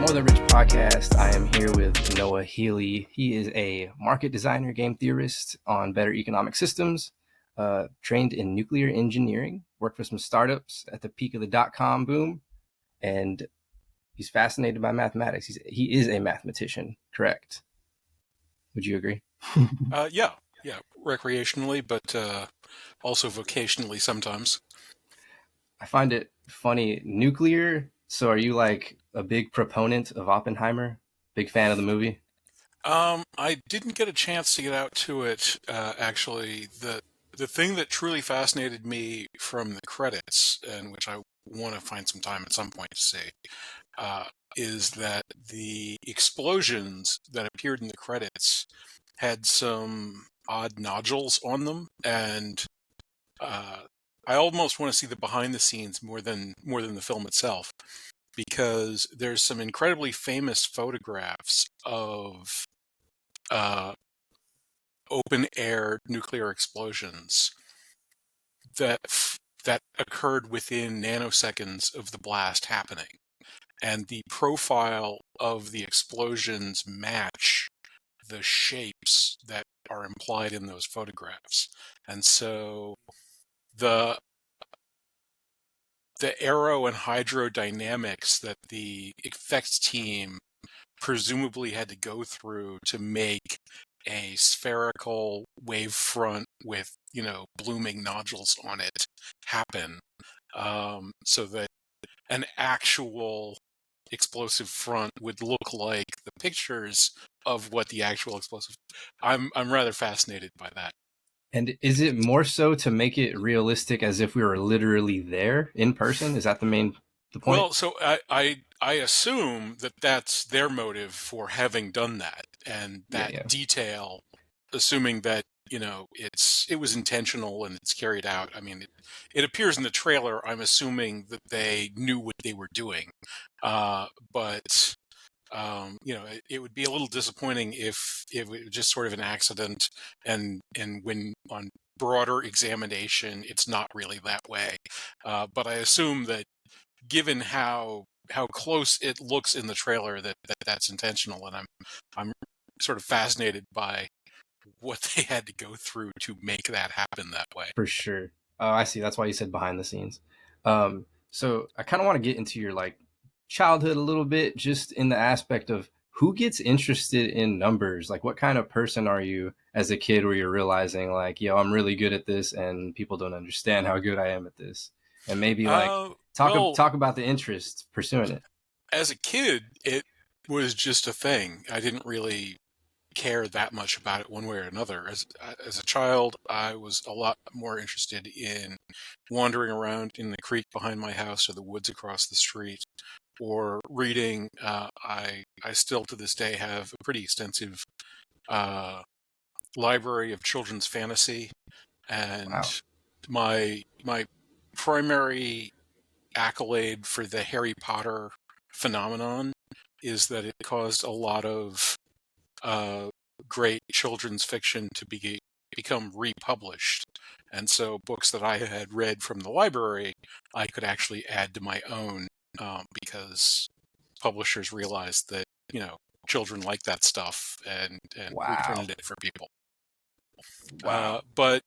More Than Rich podcast. I am here with Noah Healy. He is a market designer, game theorist on better economic systems, trained in nuclear engineering, worked for some startups at the peak of the dot-com boom, and he's fascinated by mathematics. He is a mathematician, correct? Would you agree? Yeah, recreationally, but also vocationally sometimes. I find it funny. Nuclear. So are you like a big proponent of Oppenheimer? Big fan of the movie? I didn't get a chance to get out to it, actually. The thing that truly fascinated me from the credits, and which I want to find some time at some point to see, uh, is that the explosions that appeared in the credits had some odd nodules on them, and uh, I almost want to see the behind the scenes more than the film itself, because there's some incredibly famous photographs of uh, open air nuclear explosions that that occurred within nanoseconds of the blast happening, and the profile of the explosions match the shapes that are implied in those photographs. And so the aero and hydrodynamics that the effects team presumably had to go through to make a spherical wavefront with, blooming nodules on it happen, so that an actual explosive front would look like the pictures of what the actual explosive. I'm rather fascinated by that. And is it more so to make it realistic as if we were literally there in person? Is that the point? Well, so I assume that that's their motive for having done that, and Yeah, that yeah. detail, assuming that it was intentional and it's carried out. I mean, it appears in the trailer. I'm assuming that they knew what they were doing, but it would be a little disappointing if it was just sort of an accident, and when on broader examination, it's not really that way. But I assume that, given how close it looks in the trailer, that's intentional, and I'm sort of fascinated by what they had to go through to make that happen that way. For sure. Oh, I see. That's why you said behind the scenes. So I kind of want to get into your like childhood a little bit, just in the aspect of who gets interested in numbers. Like, what kind of person are you as a kid, where you're realizing like, yo, I'm really good at this, and people don't understand how good I am at this, and maybe like Well, talk about the interest pursuing it. as a kid, it was just a thing. I didn't really care that much about it one way or another. As a child, I was a lot more interested in wandering around in the creek behind my house or the woods across the street, or reading. I still to this day have a pretty extensive uh, library of children's fantasy, and Wow. my primary accolade for the Harry Potter phenomenon is that it caused a lot of uh, great children's fiction to become republished. And so books that I had read from the library, I could actually add to my own, because publishers realized that, children like that stuff, and Wow. reprinted it for people. Wow. But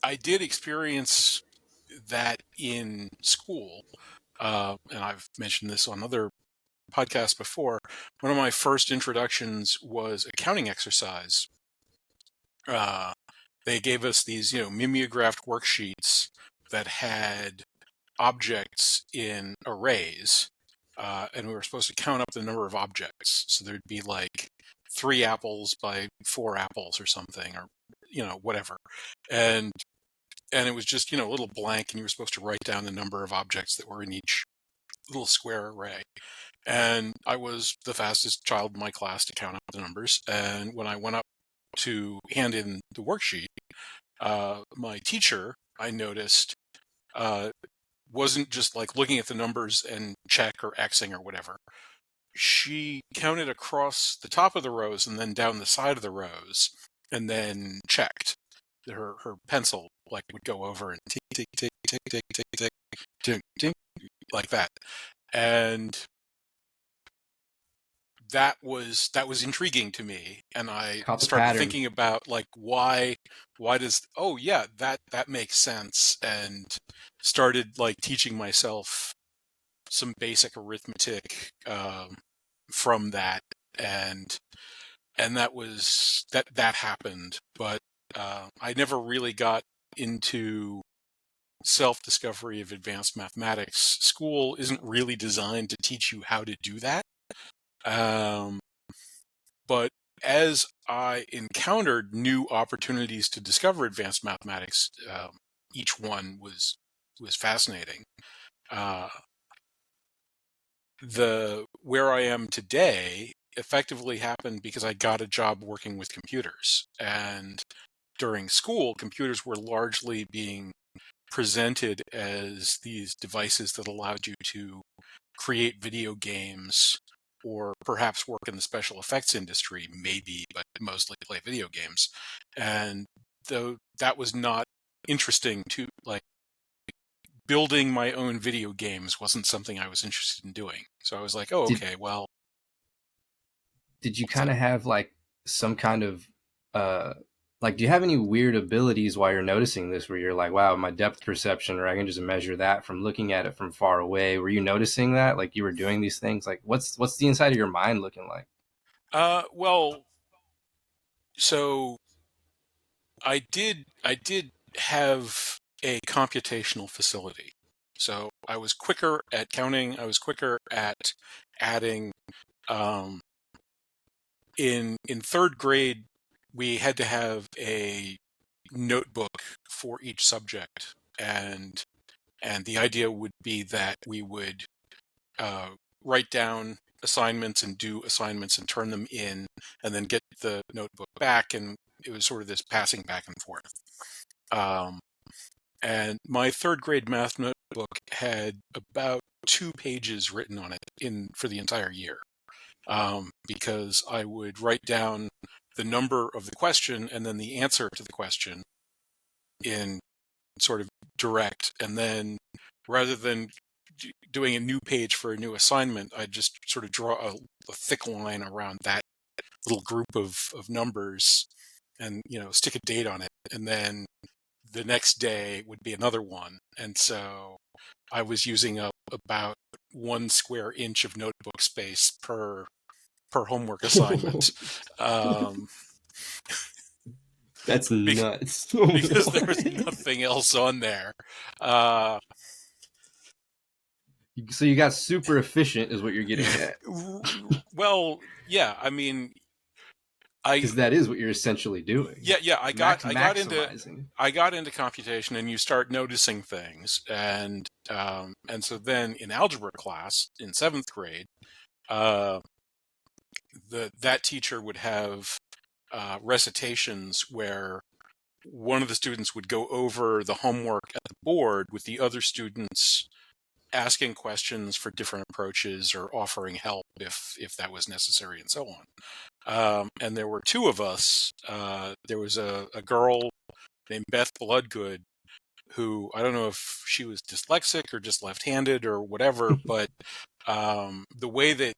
I did experience that in school, and I've mentioned this on other podcasts before. One of my first introductions was a counting exercise. Uh, they gave us these, mimeographed worksheets that had objects in arrays, and we were supposed to count up the number of objects. So there'd be like 3 apples by 4 apples or something, or whatever, and it was just a little blank, and you were supposed to write down the number of objects that were in each little square array. And I was the fastest child in my class to count up the numbers. And when I went up to hand in the worksheet, my teacher, I noticed, uh, wasn't just like looking at the numbers and check or Xing or whatever. She counted across the top of the rows and then down the side of the rows, and then checked. Her pencil like would go over and tick tick tick tick tick tick tick tick tick, like that. And that was intriguing to me, and I Caught the started pattern. thinking about like why does that makes sense, and started like teaching myself some basic arithmetic from that, and that happened, but I never really got into self-discovery of advanced mathematics. School isn't really designed to teach you how to do that. Um, but as I encountered new opportunities to discover advanced mathematics, each one was fascinating. Uh, the where I am today effectively happened because I got a job working with computers, and during school, computers were largely being presented as these devices that allowed you to create video games or perhaps work in the special effects industry, maybe, but mostly play video games. And though that was not interesting to like, building my own video games wasn't something I was interested in doing. So I was like, oh, Did okay, well, did you what's that? kind of have like some kind of uh like do you have any weird abilities while you're noticing this where you're like, wow, my depth perception, or I can just measure that from looking at it from far away? Were you noticing that like you were doing these things? Like what's the inside of your mind looking like? Well, so I did have a computational facility. So I was quicker at counting. I was quicker at adding. Um, in third grade, we had to have a notebook for each subject, and the idea would be that we would uh, write down assignments and do assignments and turn them in, and then get the notebook back, and it was sort of this passing back and forth. Um, and my third grade math notebook had about 2 pages written on it for the entire year, because I would write down the number of the question and then the answer to the question in sort of direct, and then rather than doing a new page for a new assignment, I'd just sort of draw a thick line around that little group of numbers, and stick a date on it, and then the next day would be another one. And so I was using up about 1 square inch of notebook space per homework assignment, um, That's be- nuts. because there was What? nothing else on there. Uh, So you got super efficient is what you're getting at, well, yeah, I mean, I because that is what you're essentially doing. yeah, Maximizing. I got into computation, and you start noticing things, and so then in algebra class in seventh grade, uh, that teacher would have recitations where one of the students would go over the homework at the board with the other students, asking questions for different approaches or offering help if that was necessary, and so on. And there were two of us. There was a girl named Beth Bloodgood, who, I don't know if she was dyslexic or just left-handed or whatever, but the way that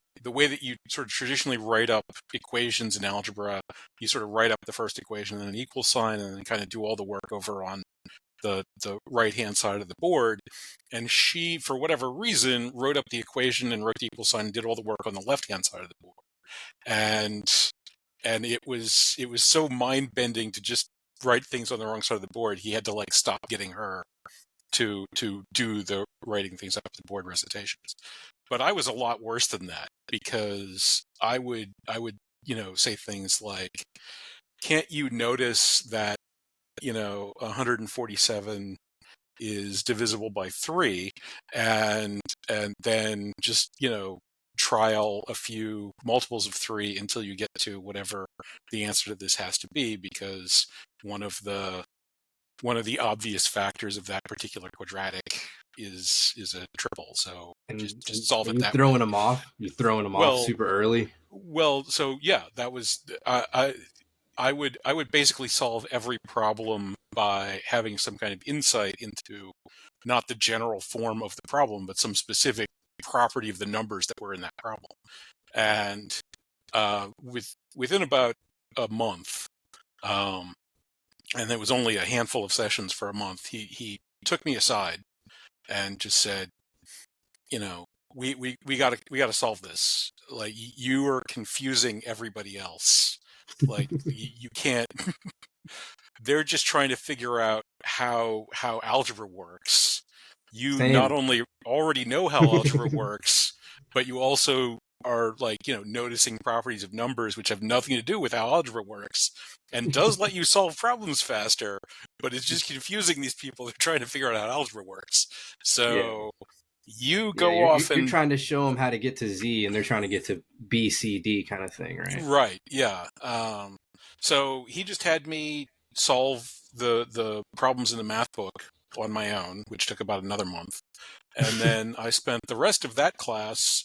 you sort of traditionally write up equations in algebra, you sort of write up the first equation and an equal sign, and then kind of do all the work over on the right hand side of the board. And she, for whatever reason, wrote up the equation and wrote the equal sign and did all the work on the left hand side of the board. And it was so mind bending to just write things on the wrong side of the board. He had to like stop getting her to do the writing things up the board recitations. But I was a lot worse than that, because I would say things like, can't you notice that 147 is divisible by 3, and then just trial a few multiples of 3 until you get to whatever the answer to this has to be, because one of the obvious factors of that particular quadratic is a triple, so And, just solve it you're that way. throwing them off. You're throwing them off Well, super early. so yeah, that was I would basically solve every problem by having some kind of insight into not the general form of the problem, but some specific property of the numbers that were in that problem. And within about a month, and there was only a handful of sessions for a month. He took me aside and just said, we gotta solve this. Like, you are confusing everybody else. Like, you can't. They're just trying to figure out how algebra works. You not Same. only already know how algebra works, but you also are, like, noticing properties of numbers which have nothing to do with how algebra works, and does let you solve problems faster, but it's just confusing these people who are trying to figure out how algebra works. Yeah. So you Yeah, go you're off you're and trying to show them how to get to Z, and they're trying to get to B, C, D kind of thing, right? right, yeah. So he just had me solve the problems in the math book on my own, which took about another month, and then I spent the rest of that class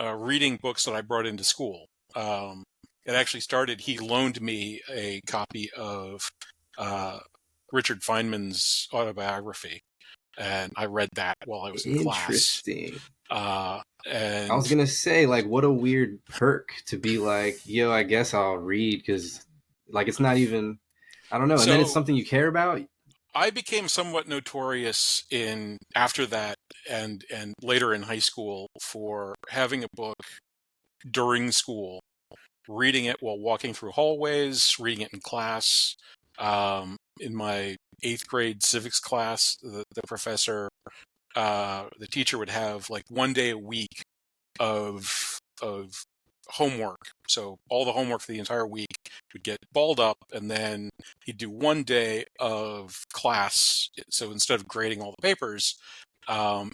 reading books that I brought into school. It actually started. He loaned me a copy of uh, Richard Feynman's autobiography, and I read that while I was in class. Interesting. Uh, I was and gonna say, like, what a weird perk to be like, yo, I guess I'll read because, like, it's not even, I don't know. And then it's so something you care about. I became somewhat notorious in after that and later in high school for having a book during school, reading it while walking through hallways, reading it in class. In my 8th grade civics class, the professor, the teacher would have like 1 day a week of homework. So all the homework for the entire week would get balled up, and then he'd do 1 day of class. So instead of grading all the papers,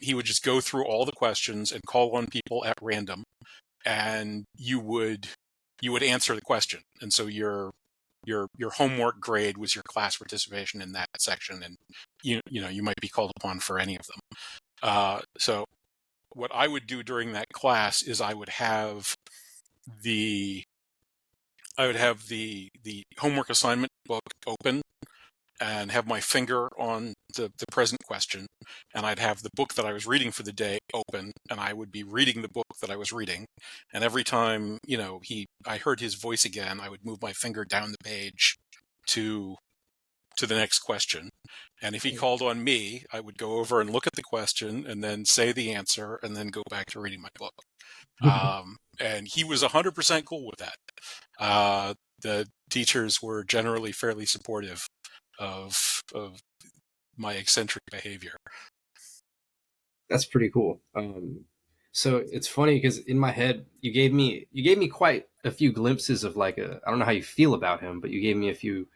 he would just go through all the questions and call on people at random, and you would answer the question. And so your homework grade was your class participation in that section, and you might be called upon for any of them. So what I would do during that class is the I would have the homework assignment book open and have my finger on the present question, and I'd have the book that I was reading for the day open, and I would be reading the book that I was reading. And every time I heard his voice again, I would move my finger down the page to the next question. And if he called on me, I would go over and look at the question and then say the answer and then go back to reading my book. And he was 100% cool with that. The teachers were generally fairly supportive of my eccentric behavior. That's pretty cool. So it's funny because in my head, you gave me quite a few glimpses of like a, I don't know how you feel about him, but you gave me a few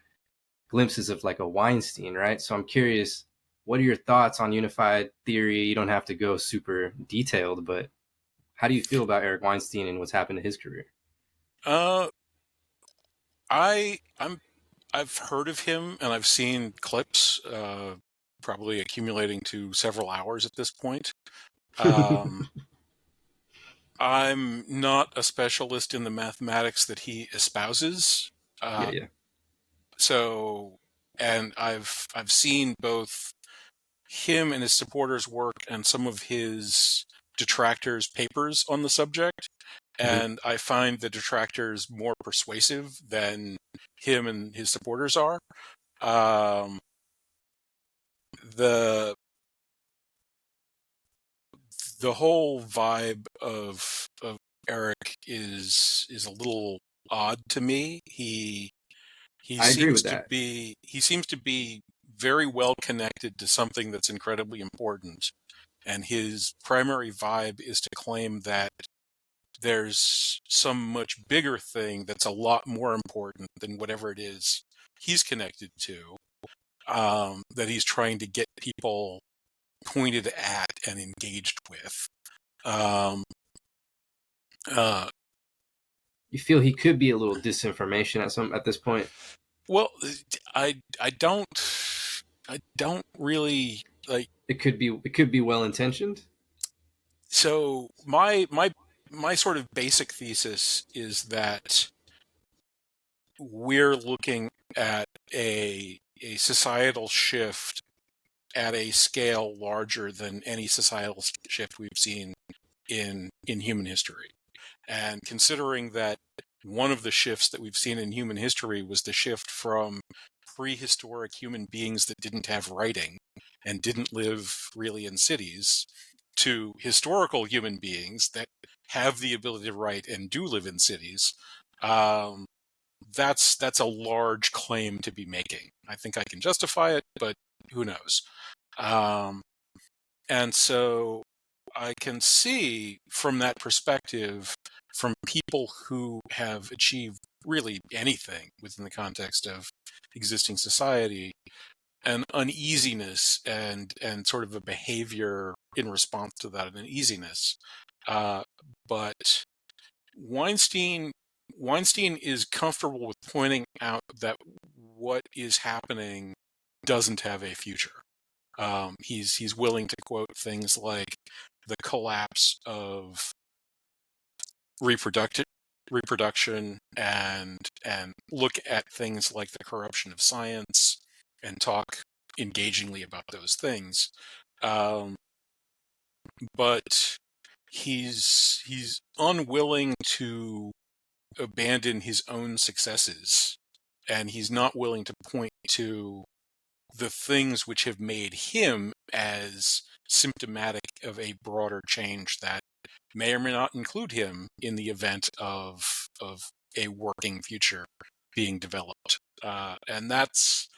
glimpses of like a Weinstein, right? So I'm curious, what are your thoughts on unified theory? You don't have to go super detailed, but how do you feel about Eric Weinstein and what's happened to his career? Uh, I've heard of him and I've seen clips, probably accumulating to several hours at this point. Um, I'm not a specialist in the mathematics that he espouses. Yeah, Uh, yeah. so, and I've seen both him and his supporters' work and some of his detractors' papers on the subject, Mm-hmm. and I find the detractors more persuasive than him and his supporters are. Um, the the whole vibe of Eric is a little odd to me. He I agree seems with to that. be very well connected to something that's incredibly important, and his primary vibe is to claim that there's some much bigger thing that's a lot more important than whatever it is he's connected to, that he's trying to get people pointed at and engaged with. Um, uh, You feel he could be a little disinformation at this point? well, I don't really like. It could be well intentioned. So my sort of basic thesis is that we're looking at a societal shift at a scale larger than any societal shift we've seen in human history. And considering that one of the shifts that we've seen in human history was the shift from prehistoric human beings that didn't have writing and didn't live really in cities to historical human beings that have the ability to write and do live in cities, um, that's a large claim to be making. I think I can justify it, but who knows? Um, and so I can see from that perspective, from people who have achieved really anything within the context of existing society, an uneasiness and sort of a behavior in response to that uneasiness. But Weinstein Weinstein is comfortable with pointing out that what is happening doesn't have a future. He's willing to quote things like the collapse of reproduction and look at things like the corruption of science and talk engagingly about those things. Um, but he's unwilling to abandon his own successes, and he's not willing to point to the things which have made him as symptomatic of a broader change that may or may not include him in the event of a working future being developed. And that's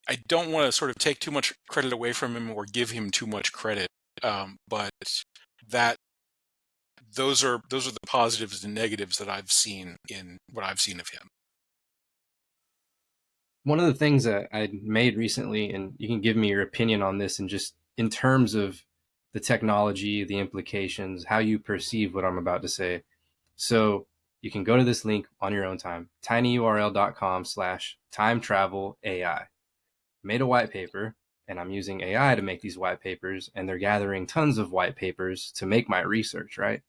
I don't want to sort of take too much credit away from him or give him too much credit, but that those are the positives and negatives that I've seen in what I've seen of him. One of the things that I made recently, and you can give me your opinion on this, and just in terms of the technology, the implications, how you perceive what I'm about to say. So you can go to this link on your own time, tinyurl.com/time travel AI. Made a white paper, and I'm using AI to make these white papers, and they're gathering tons of white papers to make my research, right?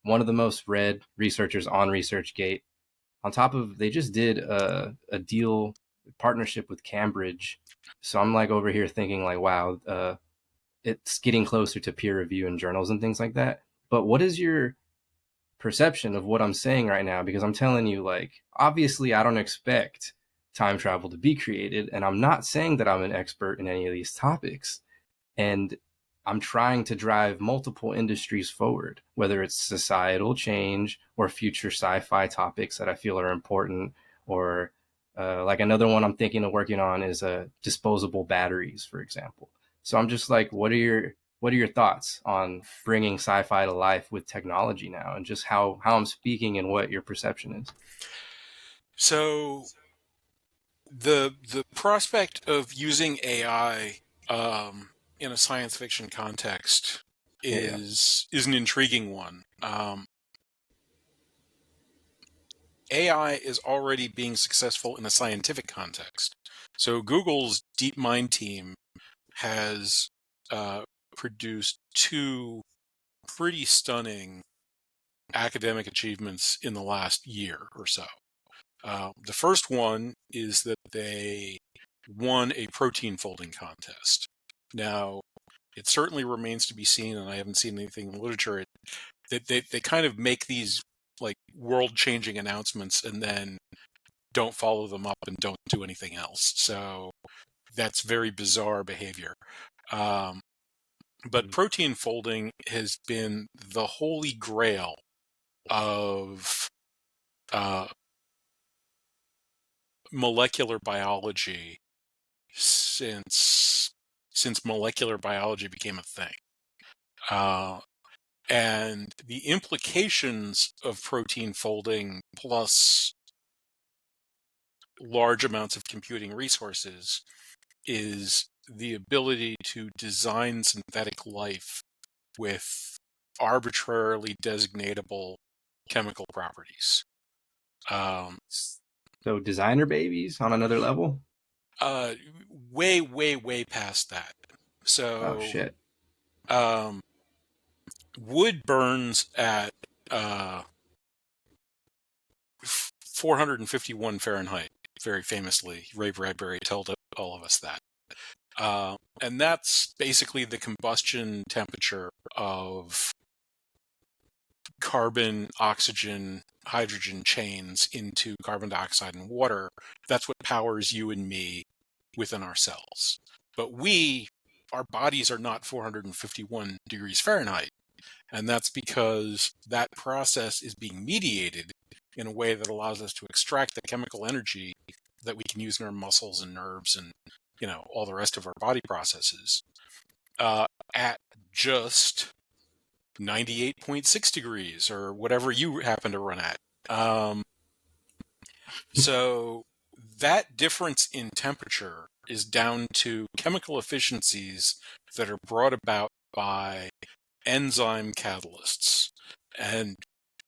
One of the most read researchers on ResearchGate. On top of, they just did a deal partnership with Cambridge. So I'm like over here thinking like, wow, it's getting closer to peer review in journals and things like that. But what is your perception of what I'm saying right now? Because I'm telling you, like, obviously I don't expect time travel to be created, and I'm not saying that I'm an expert in any of these topics. And I'm trying to drive multiple industries forward, whether it's societal change or future sci-fi topics that I feel are important, or like another one I'm thinking of working on is disposable batteries, for example. So I'm just like, what are your thoughts on bringing sci-fi to life with technology now, and just how I'm speaking and what your perception is? So the prospect of using AI in a science fiction context Yeah. is an intriguing one. AI is already being successful in a scientific context. So Google's DeepMind team has produced two pretty stunning academic achievements in the last year or so. The first one is that they won a protein folding contest. Now, it certainly remains to be seen, and I haven't seen anything in the literature, that they kind of make these like world-changing announcements and then don't follow them up and don't do anything else. So that's very bizarre behavior. Um, but protein folding has been the holy grail of uh, molecular biology since molecular biology became a thing. And the implications of protein folding plus large amounts of computing resources is the ability to design synthetic life with arbitrarily designatable chemical properties. Um, So designer babies on another level. uh, way, way, way past that. Oh So, shit. um, wood burns at uh, 451 Fahrenheit, very famously. Ray Bradbury told all of us that. And that's basically the combustion temperature of carbon, oxygen, hydrogen chains into carbon dioxide and water. That's what powers you and me within our cells. But our bodies are not 451 degrees Fahrenheit. And that's because that process is being mediated in a way that allows us to extract the chemical energy that we can use in our muscles and nerves and, all the rest of our body processes at just 98.6 degrees or whatever you happen to run at. So that difference in temperature is down to chemical efficiencies that are brought about by enzyme catalysts. And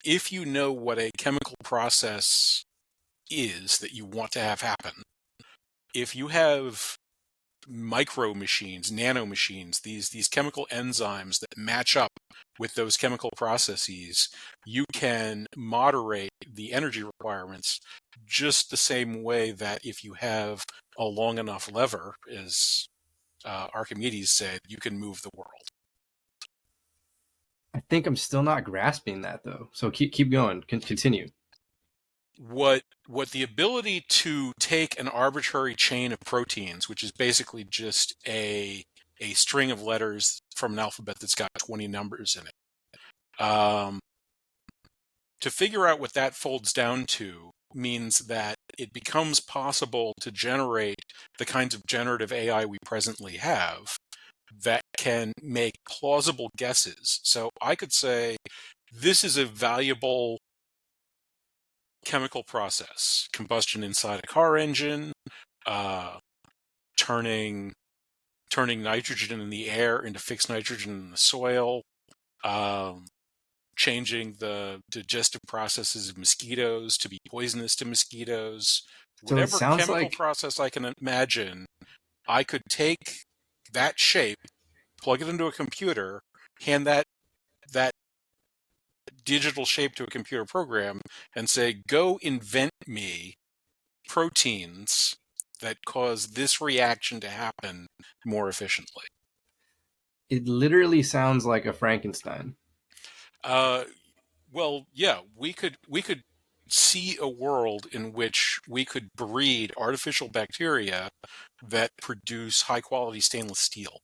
if you know what a chemical process is that you want to have happen, if you have micro machines, nano machines, these chemical enzymes that match up with those chemical processes, you can moderate the energy requirements just the same way that if you have a long enough lever, as Archimedes said, you can move the world. I think I'm still not grasping that though. So keep going. Continue. What the ability to take an arbitrary chain of proteins, which is basically just a string of letters from an alphabet that's got 20 numbers in it, to figure out what that folds down to means that it becomes possible to generate the kinds of generative AI we presently have that can make plausible guesses. So I could say, this is a valuable chemical process, combustion inside a car engine, turning nitrogen in the air into fixed nitrogen in the soil, changing the digestive processes of mosquitoes to be poisonous to mosquitoes. So it Whatever sounds chemical like process I can imagine, I could take that shape, plug it into a computer, hand that digital shape to a computer program, and say, go invent me proteins that cause this reaction to happen more efficiently. it literally sounds like a Frankenstein. Uh, well, yeah, we could see a world in which we could breed artificial bacteria that produce high quality stainless steel.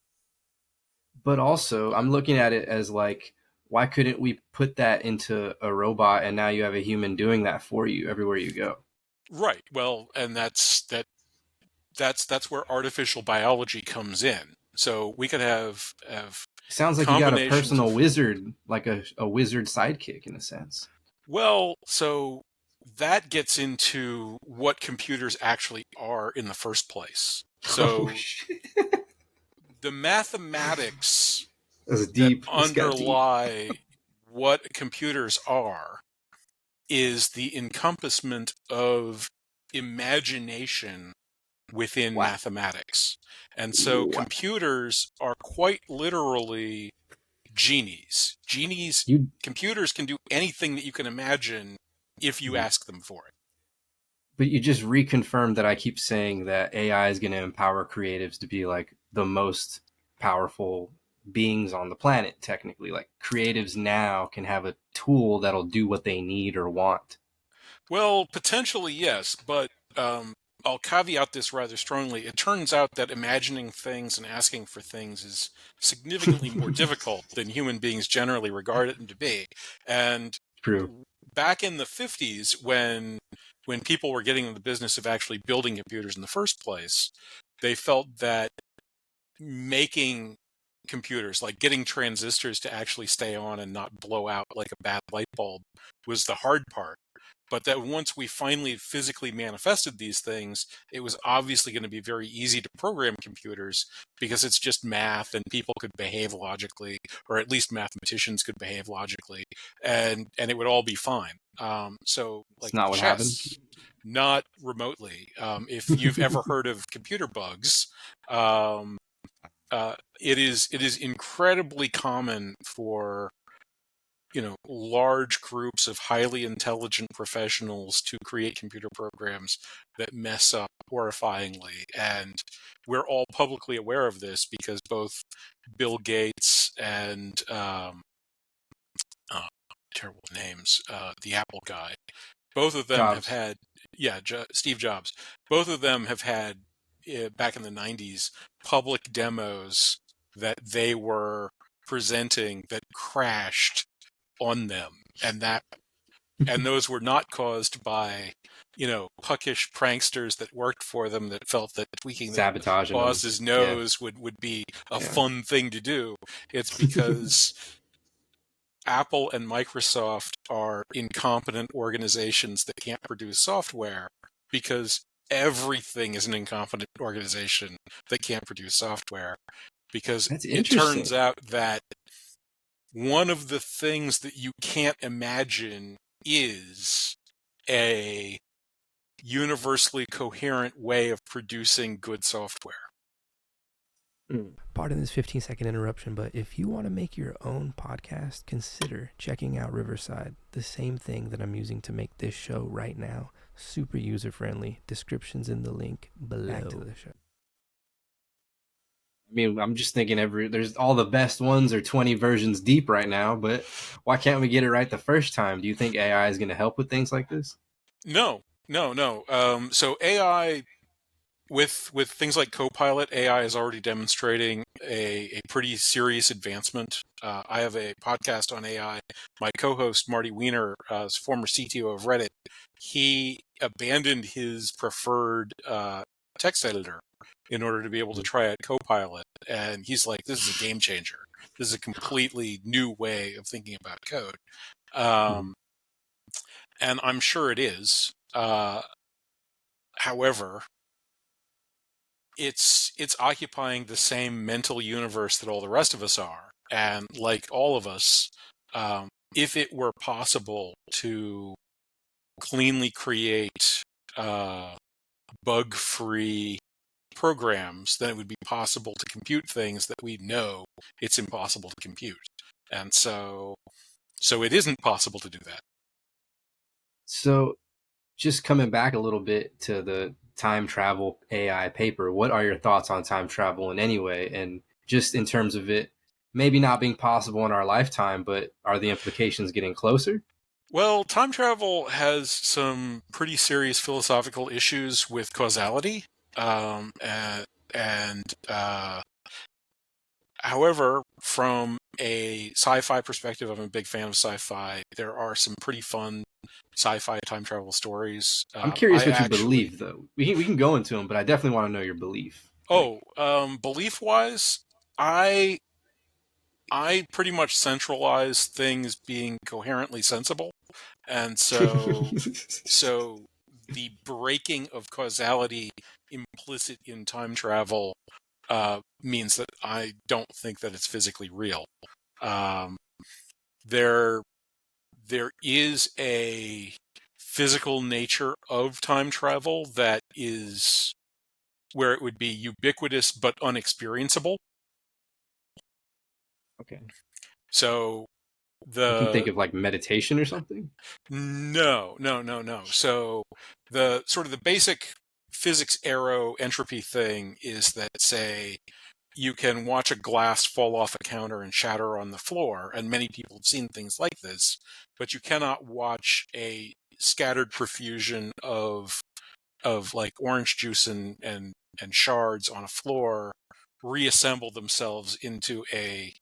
But also, I'm looking at it as like, why couldn't we put that into a robot and now you have a human doing that for you everywhere you go? Right. Well, and that's where artificial biology comes in. So we could have It sounds like you got a combinations personal of, wizard, like a wizard sidekick in a sense. well, so that gets into what computers actually are in the first place. Oh So shit. the mathematics That's that deep. This got deep. underlie what computers are is the encompassment of imagination within Wow. mathematics. And so Wow. computers are quite literally genies. You Computers can do anything that you can imagine if you ask them for it. but you just reconfirmed that I keep saying that AI is going to empower creatives to be like the most powerful beings on the planet technically. Like creatives now can have a tool that'll do what they need or want. Well, potentially, yes, but I'll caveat this rather strongly. It turns out that imagining things and asking for things is significantly more difficult than human beings generally regard it to be. And True. back in the 50s, when people were getting in the business of actually building computers in the first place, they felt that making computers, like getting transistors to actually stay on and not blow out like a bad light bulb, was the hard part. But that once we finally physically manifested these things, it was obviously going to be very easy to program computers because it's just math and people could behave logically, or at least mathematicians could behave logically, and it would all be fine. So It's like not what happened. chess, not remotely. If you've ever heard of computer bugs, um, it is incredibly common for large groups of highly intelligent professionals to create computer programs that mess up horrifyingly. And we're all publicly aware of this because both Bill Gates and uh, terrible names, the Apple guy, both of them have Jobs. had, Steve Jobs, both of them have had, back in the 90s, public demos that they were presenting that crashed on them. And those were not caused by, puckish pranksters that worked for them that felt that tweaking the Sabotaging them. boss's Yeah. nose would be a Yeah. fun thing to do. It's because Apple and Microsoft are incompetent organizations that can't produce software, because everything is an incompetent organization that can't produce software. Because That's it turns interesting. out that one of the things that you can't imagine is a universally coherent way of producing good software. Pardon this 15-second interruption, but if you want to make your own podcast, consider checking out Riverside, the same thing that I'm using to make this show right now. Super user-friendly. Description's in the link below. Back to the show. I mean, I'm just thinking there's all the best ones are 20 versions deep right now, but why can't we get it right the first time? Do you think AI is going to help with things like this? No. So AI, with things like Copilot, AI is already demonstrating a pretty serious advancement. I have a podcast on AI. My co-host, Marty Wiener, is former CTO of Reddit. He abandoned his preferred text editor in order to be able to try out Copilot. And he's like, this is a game changer. This is a completely new way of thinking about code. And I'm sure it is. However, it's occupying the same mental universe that all the rest of us are. And like all of us, if it were possible to cleanly create bug-free programs, then it would be possible to compute things that we know it's impossible to compute. And so it isn't possible to do that. So, just coming back a little bit to the time travel AI paper, what are your thoughts on time travel in any way? And just in terms of it maybe not being possible in our lifetime, but are the implications getting closer? Well, time travel has some pretty serious philosophical issues with causality. And however, from a sci-fi perspective, I'm a big fan of sci-fi. There are some pretty fun sci-fi time travel stories. I'm curious I what you actually, believe, though. We can go into them, but I definitely want to know your belief. Like, belief-wise, I I pretty much centralize things being coherently sensible, and so the breaking of causality implicit in time travel means that I don't think that it's physically real. Um, there there is a physical nature of time travel that is where it would be ubiquitous but unexperienceable. okay. So You can think the of like meditation or something. no. So the sort of the basic physics arrow entropy thing is that, say, you can watch a glass fall off a counter and shatter on the floor, and many people have seen things like this, but you cannot watch a scattered profusion of like orange juice and shards on a floor reassemble themselves into a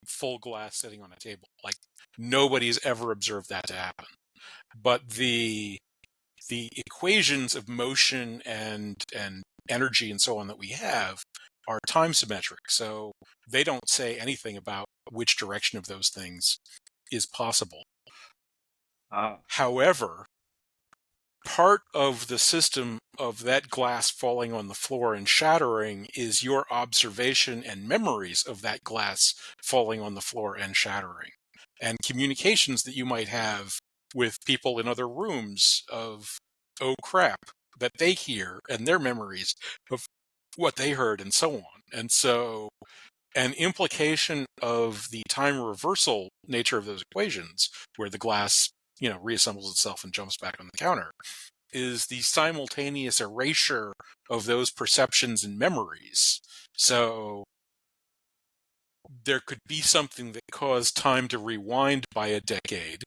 full glass sitting on a table. Like, nobody's ever observed that to happen. But the equations of motion and energy and so on that we have are time symmetric. So they don't say anything about which direction of those things is possible. Ah, However, part of the system of that glass falling on the floor and shattering is your observation and memories of that glass falling on the floor and shattering, and communications that you might have with people in other rooms of, oh crap, that they hear, and their memories of what they heard, and so on. And so an implication of the time reversal nature of those equations, where the glass, reassembles itself and jumps back on the counter, is the simultaneous erasure of those perceptions and memories. So there could be something that caused time to rewind by a decade,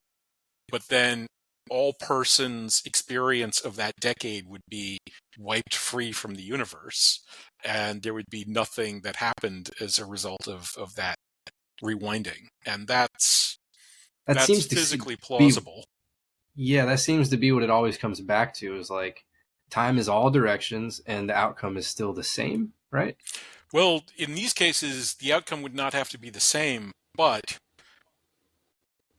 but then all person's experience of that decade would be wiped free from the universe, and there would be nothing that happened as a result of that rewinding. And that's That seems to physically be, plausible. yeah, that seems to be what it always comes back to, is like time is all directions and the outcome is still the same, right? Well, in these cases, the outcome would not have to be the same, but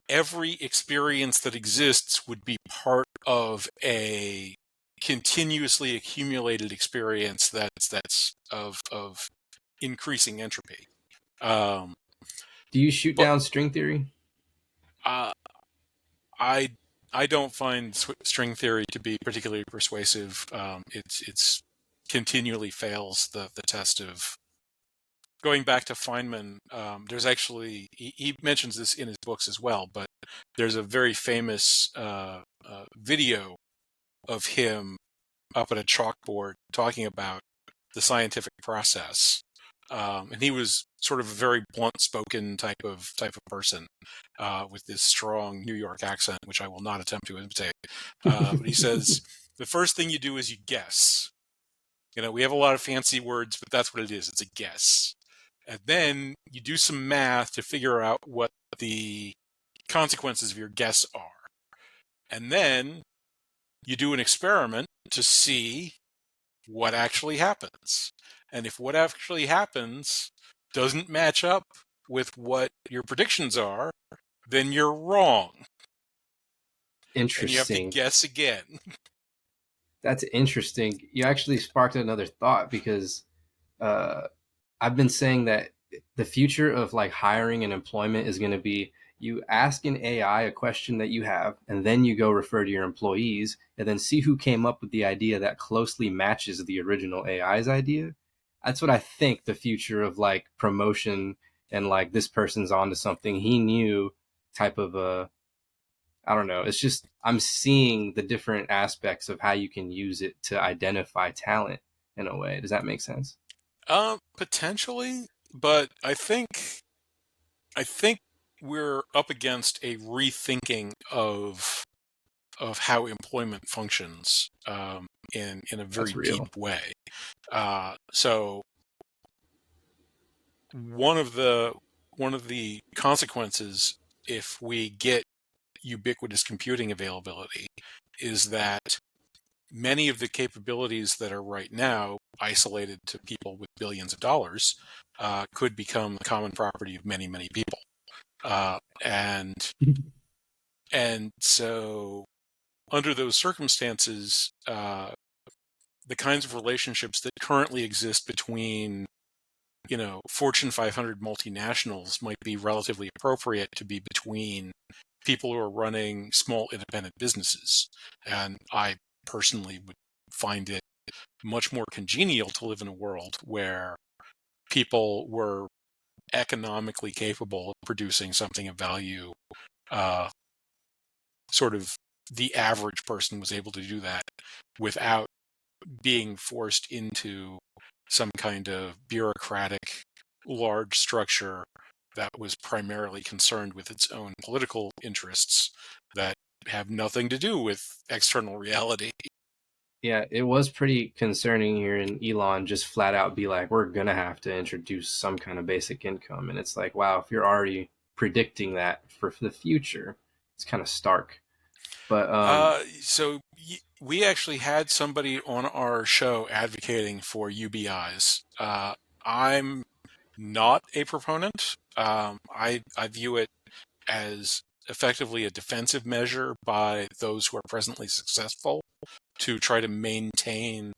every experience that exists would be part of a continuously accumulated experience that's of increasing entropy. Um, Do you shoot but down string theory? uh, I I don't find string theory to be particularly persuasive. It's continually fails the test of going back to Feynman. There's actually he mentions this in his books as well, but there's a very famous video of him up at a chalkboard talking about the scientific process. And he was sort of a very blunt-spoken type of person with this strong New York accent, which I will not attempt to imitate. But he says the first thing you do is you guess. We have a lot of fancy words, but that's what it is. It's a guess. And then you do some math to figure out what the consequences of your guess are. And then you do an experiment to see what actually happens. And if what actually happens doesn't match up with what your predictions are, then you're wrong. And you have to Interesting. guess again. That's interesting. You actually sparked another thought, because uh, I've been saying that the future of like hiring and employment is going to be, you ask an AI a question that you have, and then you go refer to your employees and then see who came up with the idea that closely matches the original AI's idea. That's what I think the future of like promotion and like this person's onto something he knew type of a, I don't know. It's just I'm seeing the different aspects of how you can use it to identify talent in a way. Does that make sense? Potentially, but I think we're up against a rethinking of how employment functions in a That's very real. deep way. So one of the consequences, if we get ubiquitous computing availability, is that many of the capabilities that are right now isolated to people with billions of dollars could become the common property of many, many people. And so under those circumstances, the kinds of relationships that currently exist between Fortune 500 multinationals might be relatively appropriate to be between people who are running small independent businesses. And I personally would find it much more congenial to live in a world where people were economically capable of producing something of value. Sort of the average person was able to do that without being forced into some kind of bureaucratic large structure that was primarily concerned with its own political interests that have nothing to do with external reality. Yeah, it was pretty concerning hearing Elon just flat out be like, we're going to have to introduce some kind of basic income. And it's like, wow, if you're already predicting that for the future, it's kind of stark. But So we actually had somebody on our show advocating for UBIs. I'm not a proponent. I view it as effectively a defensive measure by those who are presently successful to try to maintain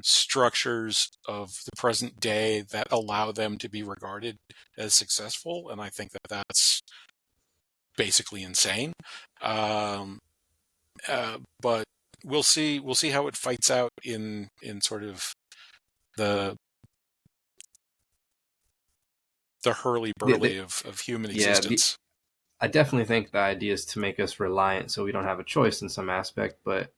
structures of the present day that allow them to be regarded as successful. And I think that that's basically insane. Um, but we'll see. We'll see how it fights out in sort of the hurly-burly of human yeah, existence. I definitely think the idea is to make us reliant so we don't have a choice in some aspect. But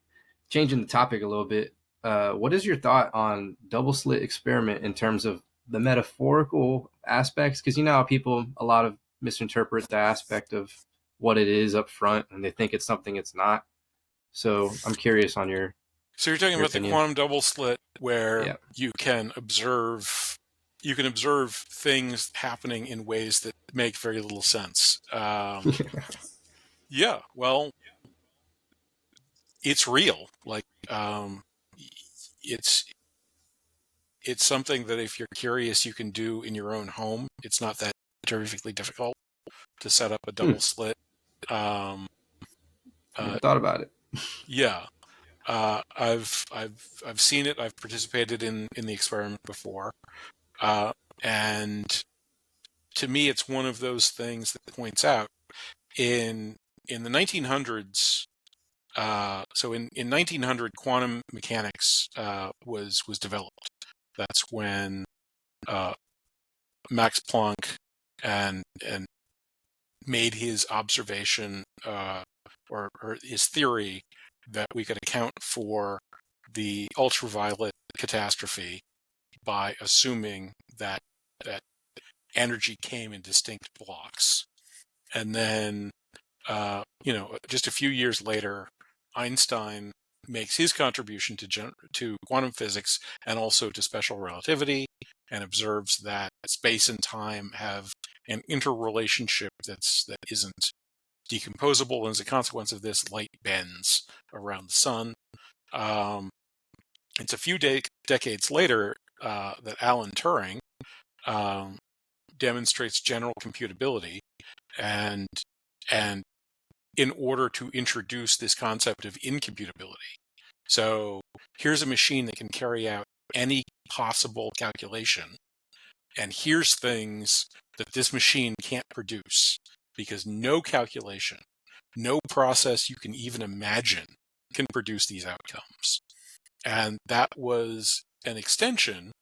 changing the topic a little bit, what is your thought on double slit experiment in terms of the metaphorical aspects? Because you know how people a lot of misinterpret the aspect of what it is up front, and they think it's something it's not. So I'm curious on So you're talking your about the opinion. quantum double slit, where Yeah. you can observe things happening in ways that make very little sense. Yeah, well, it's real. Like, it's it's something that if you're curious, you can do in your own home. It's not that terrifically difficult to set up a double slit. Um, Never uh, thought about it. yeah, I've seen it. I've participated in the experiment before, and to me, it's one of those things that points out in the 1900s. So in 1900, quantum mechanics was developed. That's when uh, Max Planck and made his observation or his theory that we could account for the ultraviolet catastrophe by assuming that energy came in distinct blocks. And then, just a few years later, Einstein makes his contribution to quantum physics and also to special relativity, and observes that space and time have an interrelationship that isn't decomposable, and as a consequence of this, light bends around the sun. Um, it's a few decades later that Alan Turing um, demonstrates general computability, and and in order to introduce this concept of incomputability. So here's a machine that can carry out any possible calculation, and here's things that this machine can't produce, because no calculation, no process you can even imagine can produce these outcomes. And that was an extension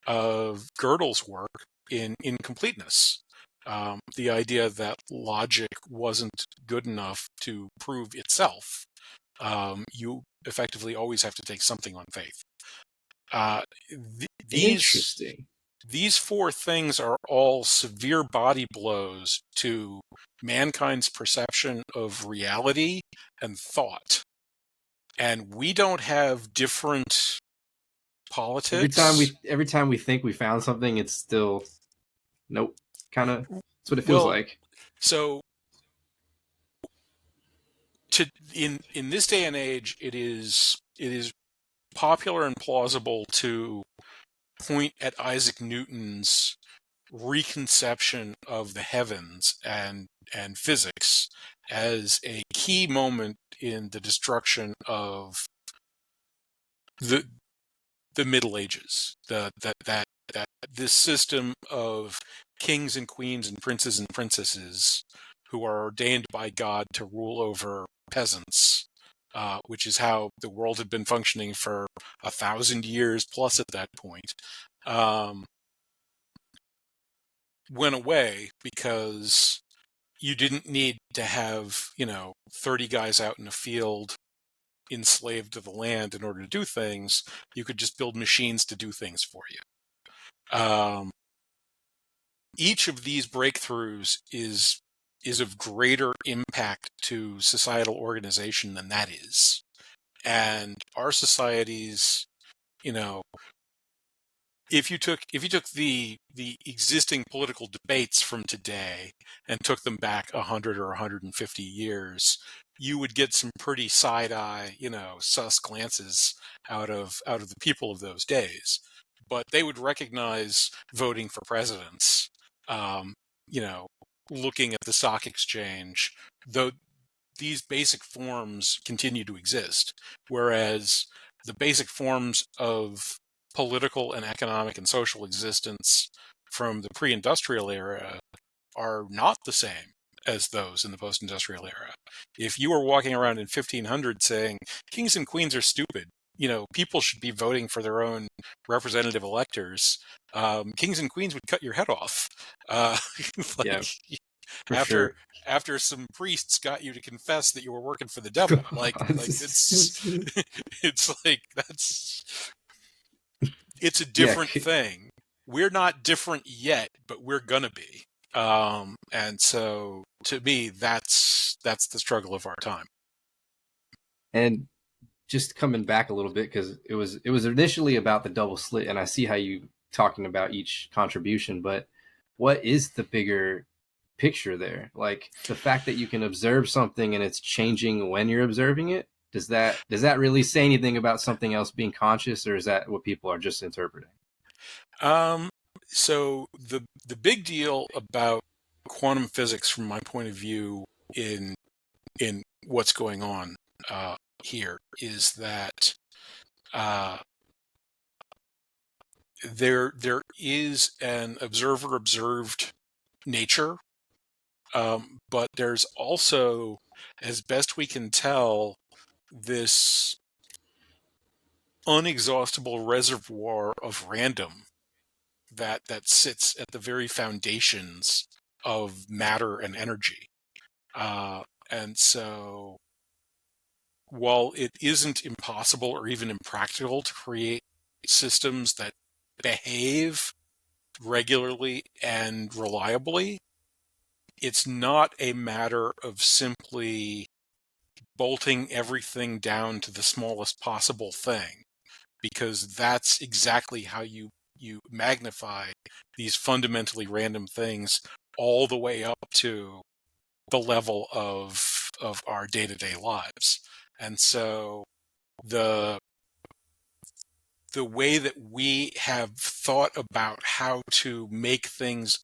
of Gödel's work in incompleteness. The idea that logic wasn't good enough to prove itself. You effectively always have to take something on faith. Uh, these Interesting. these four things are all severe body blows to mankind's perception of reality and thought. And we don't have different politics. Every time we think we found something, it's still nope. Kind of that's what it feels Well, like. so in this day and age, it is popular and plausible to point at Isaac Newton's reconception of the heavens and physics as a key moment in the destruction of the Middle Ages. That this system of kings and queens and princes and princesses who are ordained by God to rule over peasants, which is how the world had been functioning for 1,000 years plus at that point, um, went away because you didn't need to have 30 guys out in a field enslaved to the land in order to do things. You could just build machines to do things for you. Each of these breakthroughs is of greater impact to societal organization than that is. And our societies, you know, if you took the existing political debates from today and took them back 100 or 150 years, you would get some pretty side-eye, sus glances out of the people of those days. But they would recognize voting for presidents, um, you know, looking at the stock exchange, though these basic forms continue to exist, whereas the basic forms of political and economic and social existence from the pre-industrial era are not the same as those in the post-industrial era. If you were walking around in 1500 saying kings and queens are stupid, people should be voting for their own representative electors. Kings and queens would cut your head off. Yeah, for after sure. after some priests got you to confess that you were working for the devil. It's it's like it's a Yeah, different thing. We're not different yet, but we're gonna be. And so to me, that's the struggle of our time. and just coming back a little bit because it was initially about the double slit, and I see how you talking about each contribution, but what is the bigger picture there? Like the fact that you can observe something and it's changing when you're observing it. Does that really say anything about something else being conscious, or is that what people are just interpreting? Um, so the big deal about quantum physics, from my point of view, in what's going on here, is that uh, there is an observer observed nature, but there's also, as best we can tell, this unexhaustible reservoir of random that sits at the very foundations of matter and energy. And so while it isn't impossible or even impractical to create systems that behave regularly and reliably, it's not a matter of simply bolting everything down to the smallest possible thing, because that's exactly how you magnify these fundamentally random things all the way up to the level of our day-to-day lives. And so the way that we have thought about how to make things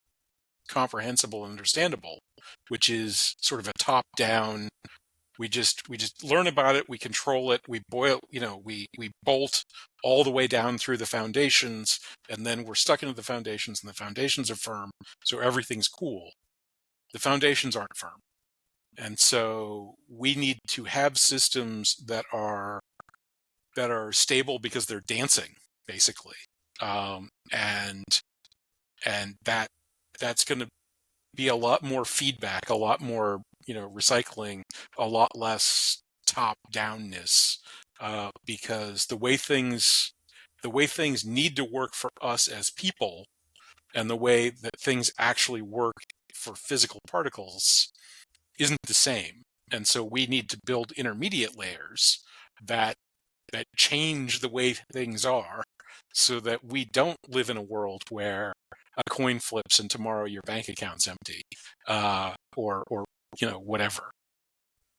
comprehensible and understandable, which is sort of a top-down, we just learn about it, we control it, we boil, we bolt all the way down through the foundations, and then we're stuck into the foundations, and the foundations are firm, so everything's cool. The foundations aren't firm. And so we need to have systems that are stable because they're dancing, basically. And that's going to be a lot more feedback, a lot more, recycling, a lot less top downness, because the way things need to work for us as people, and the way that things actually work for physical particles, isn't the same. And so we need to build intermediate layers that change the way things are, so that we don't live in a world where a coin flips and tomorrow your bank account's empty, or whatever.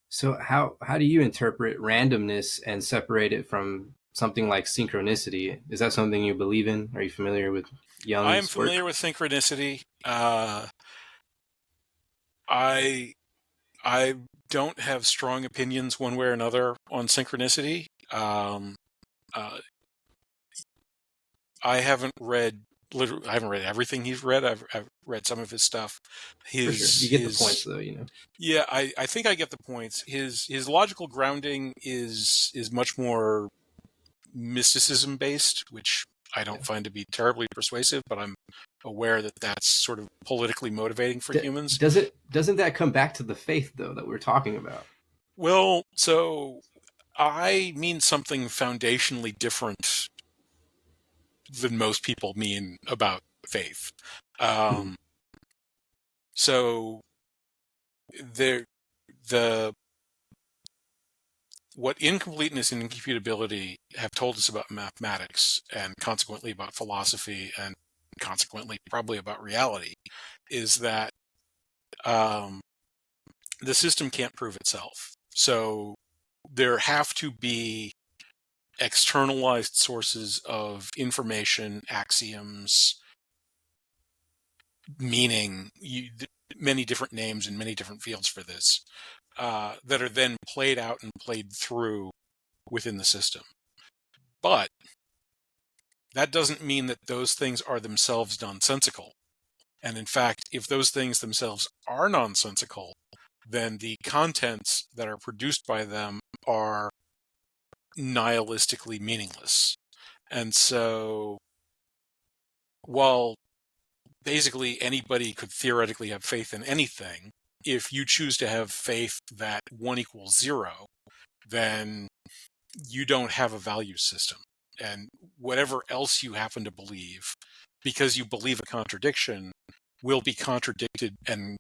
So how do you interpret randomness and separate it from something like synchronicity? Is that something you believe in? Are you familiar with I am Jung's work? familiar with synchronicity. I don't have strong opinions one way or another on synchronicity. Uh, I haven't read everything he's read. I've read some of his stuff. For sure. You get the points though. Yeah, I think I get the points. His logical grounding is much more mysticism based, which I don't find to be terribly persuasive, but I'm aware that that's sort of politically motivating for humans. Doesn't that come back to the faith though that we're talking about? Well, so I mean something foundationally different than most people mean about faith. Mhm. So there, the what incompleteness and incomputability have told us about mathematics, and consequently about philosophy, and consequently probably about reality, is that the system can't prove itself. So there have to be externalized sources of information, axioms, meaning, many different names in many different fields for this, that are then played out and played through within the system. But that doesn't mean that those things are themselves nonsensical. And in fact, if those things themselves are nonsensical, then the contents that are produced by them are nihilistically meaningless. And so while basically anybody could theoretically have faith in anything, if you choose to have faith that 1 equals 0, then you don't have a value system. And whatever else you happen to believe, because you believe a contradiction, will be contradicted and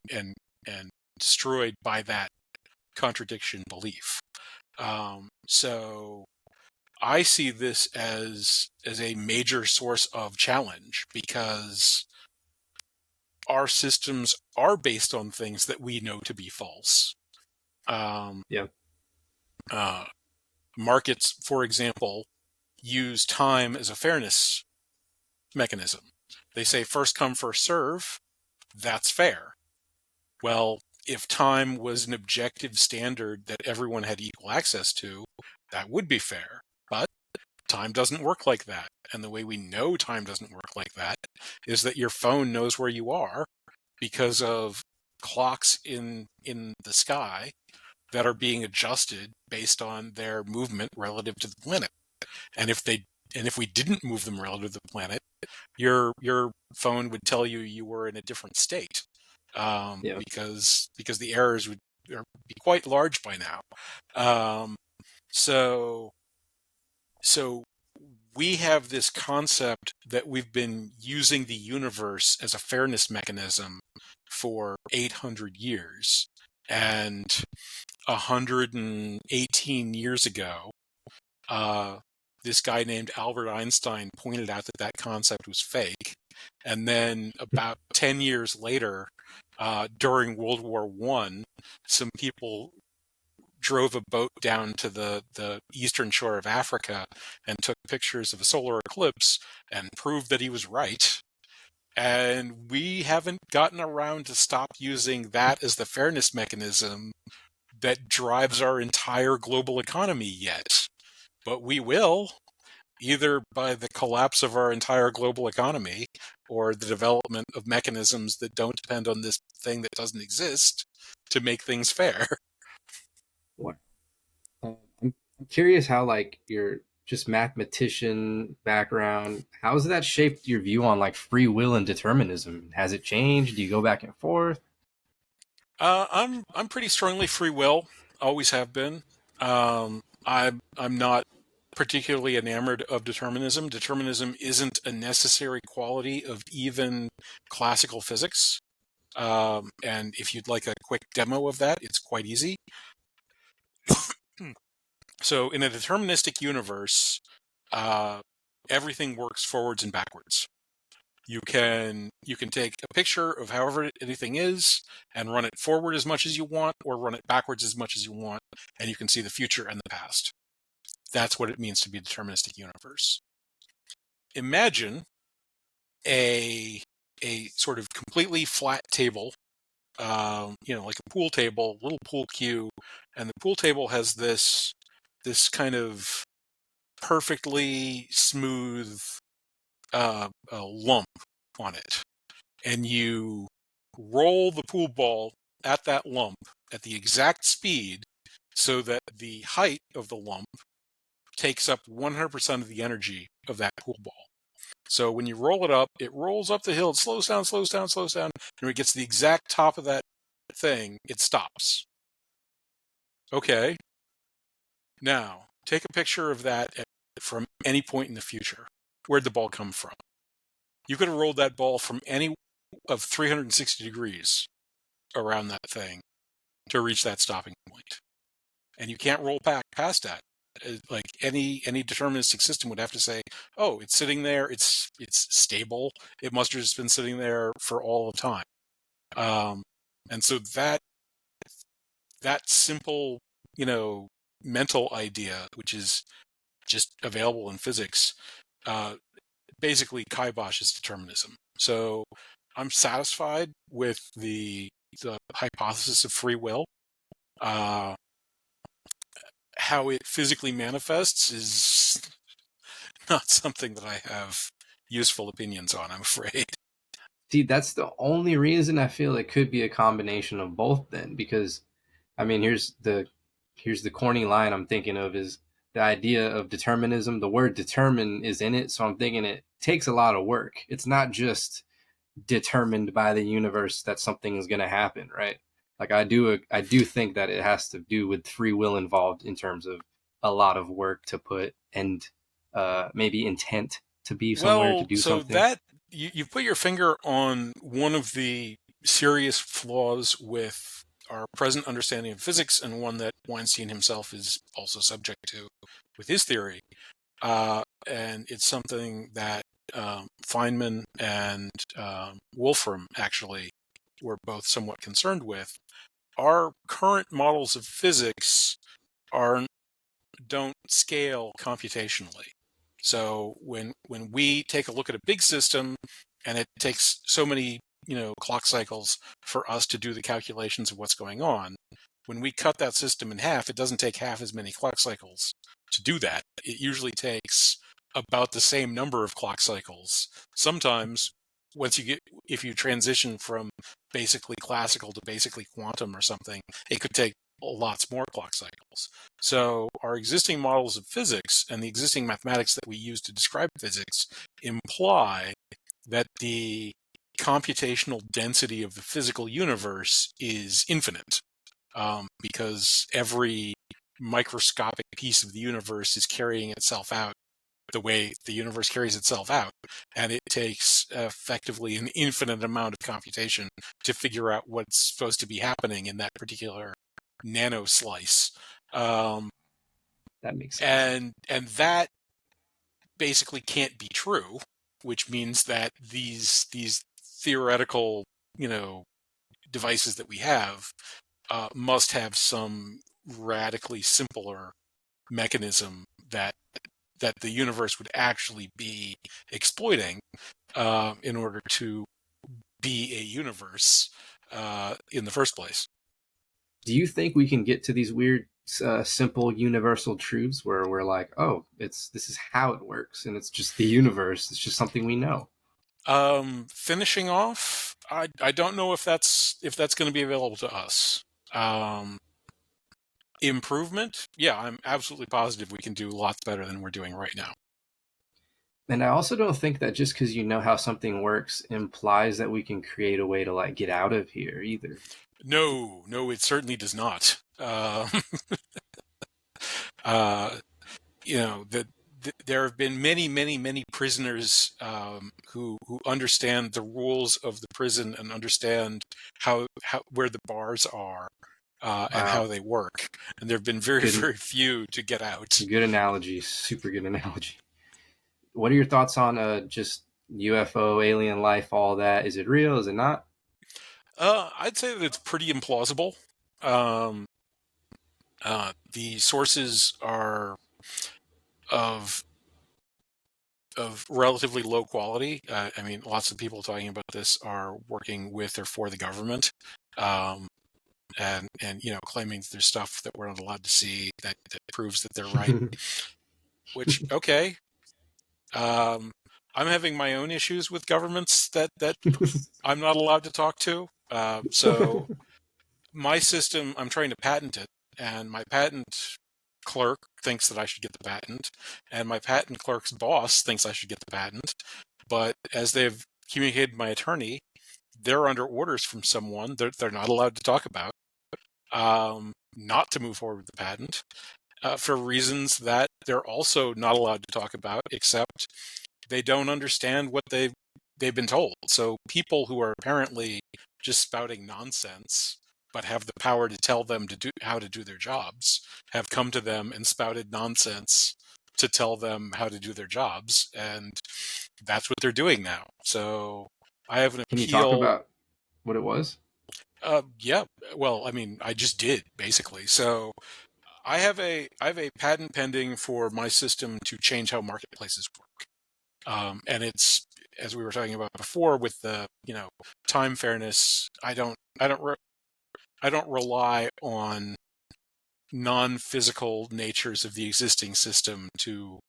destroyed by that contradiction belief. So I see this as a major source of challenge, because our systems are based on things that we know to be false. Yeah. Markets, for example, use time as a fairness mechanism. They say first come, first serve. That's fair. Well, if time was an objective standard that everyone had equal access to, that would be fair. But time doesn't work like that. And the way we know time doesn't work like that is that your phone knows where you are because of clocks in the sky that are being adjusted based on their movement relative to the planet. And if we didn't move them relative to the planet, your phone would tell you were in a different state, Yeah. because the errors would be quite large by now. So we have this concept that we've been using the universe as a fairness mechanism for 800 years. And 118 years ago, this guy named Albert Einstein pointed out that concept was fake. And then about 10 years later, during World War I, some people drove a boat down to the eastern shore of Africa and took pictures of a solar eclipse and proved that he was right. And we haven't gotten around to stop using that as the fairness mechanism that drives our entire global economy yet. But we will, either by the collapse of our entire global economy or the development of mechanisms that don't depend on this thing that doesn't exist to make things fair. What? I'm curious how, like, your just mathematician background, how has that shaped your view on like free will and determinism? Has it changed? Do you go back and forth? I'm pretty strongly free will, always have been. I'm not particularly enamored of determinism. Determinism isn't a necessary quality of even classical physics. And if you'd like a quick demo of that, it's quite easy. So in a deterministic universe, everything works forwards and backwards. You can take a picture of however anything is and run it forward as much as you want, or run it backwards as much as you want, and you can see the future and the past. That's what it means to be a deterministic universe. Imagine a sort of completely flat table, like a pool table, little pool cue, and the pool table has this kind of perfectly smooth lump on it, and you roll the pool ball at that lump at the exact speed so that the height of the lump takes up 100% of the energy of that pool ball. So when you roll it up, it rolls up the hill, it slows down, slows down, slows down, and when it gets to the exact top of that thing, it stops. Okay. Now, take a picture of that from any point in the future. Where'd the ball come from? You could have rolled that ball from any of 360 degrees around that thing to reach that stopping point. And you can't roll back past that. Like any deterministic system would have to say, oh, it's sitting there, it's stable, it must have just been sitting there for all of time. And so that simple, mental idea, which is just available in physics, basically kiboshes determinism. So I'm satisfied with the hypothesis of free will. How it physically manifests is not something that I have useful opinions on, I'm afraid. See, that's the only reason I feel it could be a combination of both then, because I mean, here's the corny line I'm thinking of is the idea of determinism, the word determine is in it. So I'm thinking it takes a lot of work. It's not just determined by the universe that something is going to happen, right? Like I do think that it has to do with free will involved in terms of a lot of work to put and maybe intent to be somewhere to Well, do so something. that you put your finger on one of the serious flaws with our present understanding of physics, and one that Weinstein himself is also subject to with his theory. And it's something that Feynman and Wolfram actually were both somewhat concerned with. Our current models of physics are don't scale computationally. So when we take a look at a big system, and it takes so many clock cycles for us to do the calculations of what's going on, when we cut that system in half, it doesn't take half as many clock cycles to do that. It usually takes about the same number of clock cycles. Sometimes if you transition from basically classical to basically quantum or something, it could take lots more clock cycles. So our existing models of physics and the existing mathematics that we use to describe physics imply that the computational density of the physical universe is infinite, because every microscopic piece of the universe is carrying itself out the way the universe carries itself out, and it takes effectively an infinite amount of computation to figure out what's supposed to be happening in that particular nano slice. Um, That makes sense. and that basically can't be true, which means that these theoretical, devices that we have must have some radically simpler mechanism that the universe would actually be exploiting in order to be a universe in the first place. Do you think we can get to these weird, simple universal truths where we're like, oh, this is how it works, and it's just the universe. It's just something we know. Finishing off, I don't know if that's going to be available to us. Improvement, yeah, I'm absolutely positive we can do lots better than we're doing right now. And I also don't think that just because you know how something works implies that we can create a way to like get out of here either. No, it certainly does not. Uh, there have been many prisoners who understand the rules of the prison and understand how where the bars are and how Wow, they work. And there have been very good, very few to get out. good analogy. Super good analogy. What are your thoughts on just UFO, alien life, all that? Is it real? Is it not? I'd say that it's pretty implausible. Um, the sources are of relatively low quality. I mean, lots of people talking about this are working with or for the government, um, and claiming that there's stuff that we're not allowed to see that proves that they're right. Which, okay, I'm having my own issues with governments that I'm not allowed to talk to. So my system, I'm trying to patent it, and my patent clerk thinks that I should get the patent, and my patent clerk's boss thinks I should get the patent. But as they've communicated to my attorney, they're under orders from someone they're not allowed to talk about, not to move forward with the patent, for reasons that they're also not allowed to talk about, except they don't understand what they've been told. So people who are apparently just spouting nonsense but have the power to tell them how to do their jobs have come to them and spouted nonsense to tell them how to do their jobs, and that's what they're doing now. So I have an Can you talk appeal. about what it was? Yeah, well, I mean, I just did basically. So I have a patent pending for my system to change how marketplaces work. And it's, as we were talking about before with the time fairness, I don't rely on non-physical natures of the existing system to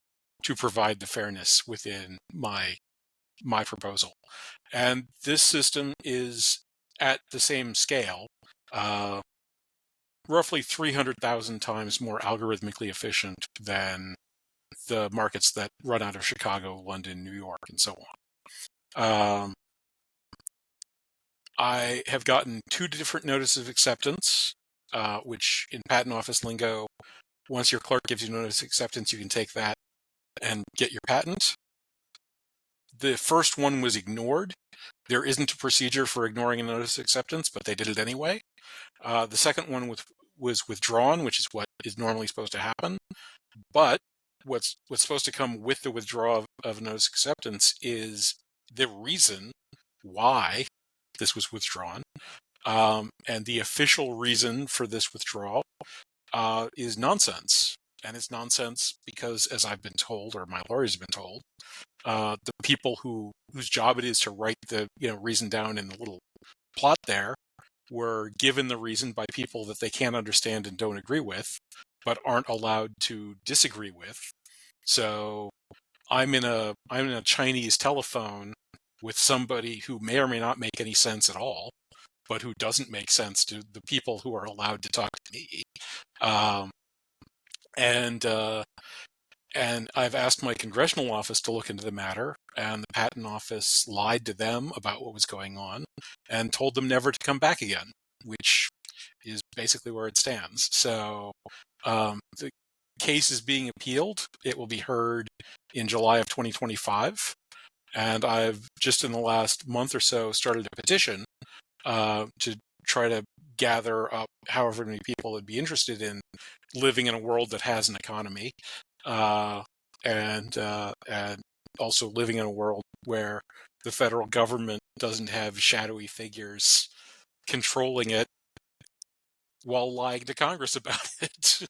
provide the fairness within my proposal. And this system is at the same scale. roughly 300,000 times more algorithmically efficient than the markets that run out of Chicago, London, New York, and so on. I have gotten 2 different notices of acceptance, which in patent office lingo, once your clerk gives you notice of acceptance, you can take that and get your patent. The first one was ignored. There isn't a procedure for ignoring a notice of acceptance, but they did it anyway. The second one was withdrawn, which is what is normally supposed to happen. But what's supposed to come with the withdrawal of notice of acceptance is the reason why this was withdrawn. And the official reason for this withdrawal is nonsense. And it's nonsense because, as I've been told, or my lawyers have been told, the people whose job it is to write the reason down in the little plot there were given the reason by people that they can't understand and don't agree with, but aren't allowed to disagree with. So I'm in a Chinese telephone with somebody who may or may not make any sense at all, but who doesn't make sense to the people who are allowed to talk to me. And I've asked my congressional office to look into the matter, and the patent office lied to them about what was going on and told them never to come back again, which is basically where it stands. So the case is being appealed. It will be heard in July of 2025. And I've just in the last month or so started a petition to try to gather up however many people would be interested in living in a world that has an economy, and also living in a world where the federal government doesn't have shadowy figures controlling it while lying to Congress about it.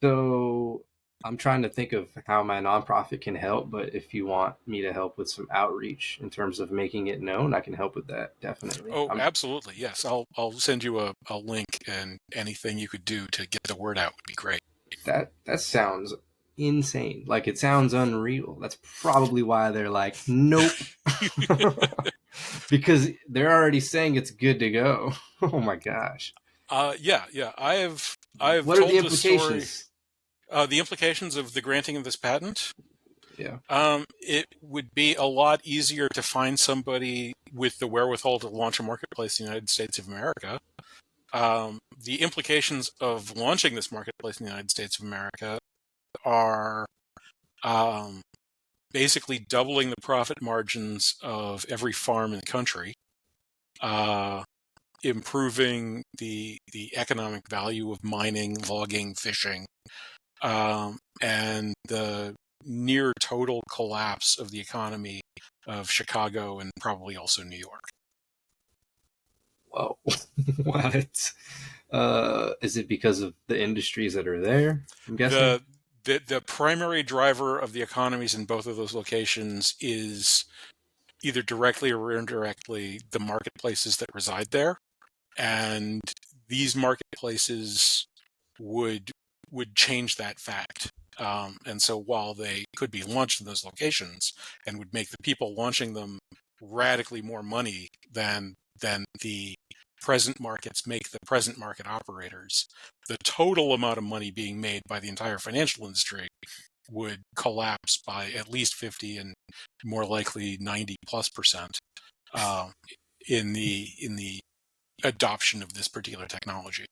So I'm trying to think of how my nonprofit can help, but if you want me to help with some outreach in terms of making it known, I can help with that, definitely. Oh, absolutely. Yes. I'll send you a link, and anything you could do to get the word out would be great. That sounds insane. Like, it sounds unreal. That's probably why they're like, nope. Because they're already saying it's good to go. Oh my gosh. Yeah. I have What are told the this story. implications? The implications of the granting of this patent. Yeah. It would be a lot easier to find somebody with the wherewithal to launch a marketplace in the United States of America. The implications of launching this marketplace in the United States of America are basically doubling the profit margins of every farm in the country, improving the economic value of mining, logging, fishing, and the near total collapse of the economy of Chicago and probably also New York. Whoa. What? Is it because of the industries that are there, I'm guessing? The primary driver of the economies in both of those locations is either directly or indirectly the marketplaces that reside there. And these marketplaces would change that fact. And so while they could be launched in those locations and would make the people launching them radically more money than the present markets make the present market operators, the total amount of money being made by the entire financial industry would collapse by at least 50 and more likely 90+% in the adoption of this particular technology.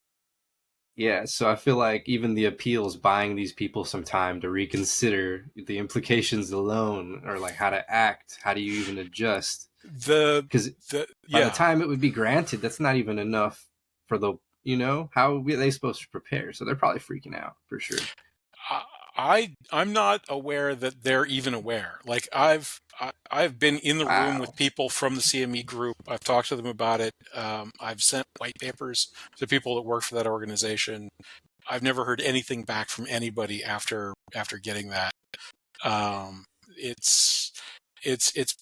Yeah, so I feel like even the appeal is buying these people some time to reconsider the implications alone, or like how to act. How do you even adjust? Because by the time it would be granted, that's not even enough for the, how are they supposed to prepare? So they're probably freaking out for sure. I'm not aware that they're even aware. Like I've been in the room with people from the CME group. I've talked to them about it. I've sent white papers to people that work for that organization. I've never heard anything back from anybody after getting that. It's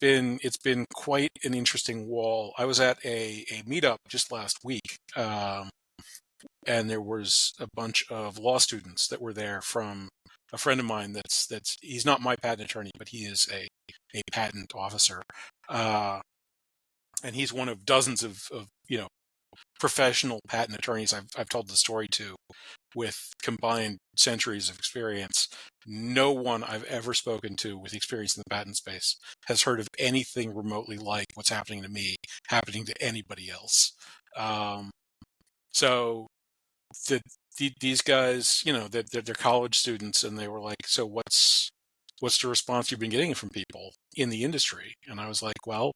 been quite an interesting wall. I was at a meetup just last week, and there was a bunch of law students that were there from a friend of mine that's he's not my patent attorney, but he is a patent officer, and he's one of dozens of professional patent attorneys I've told the story to, with combined centuries of experience, no one I've ever spoken to with experience in the patent space has heard of anything remotely like what's happening to me happening to anybody else. So these guys, they're college students, and they were like, "So what's the response you've been getting from people in the industry?" And I was like, "Well,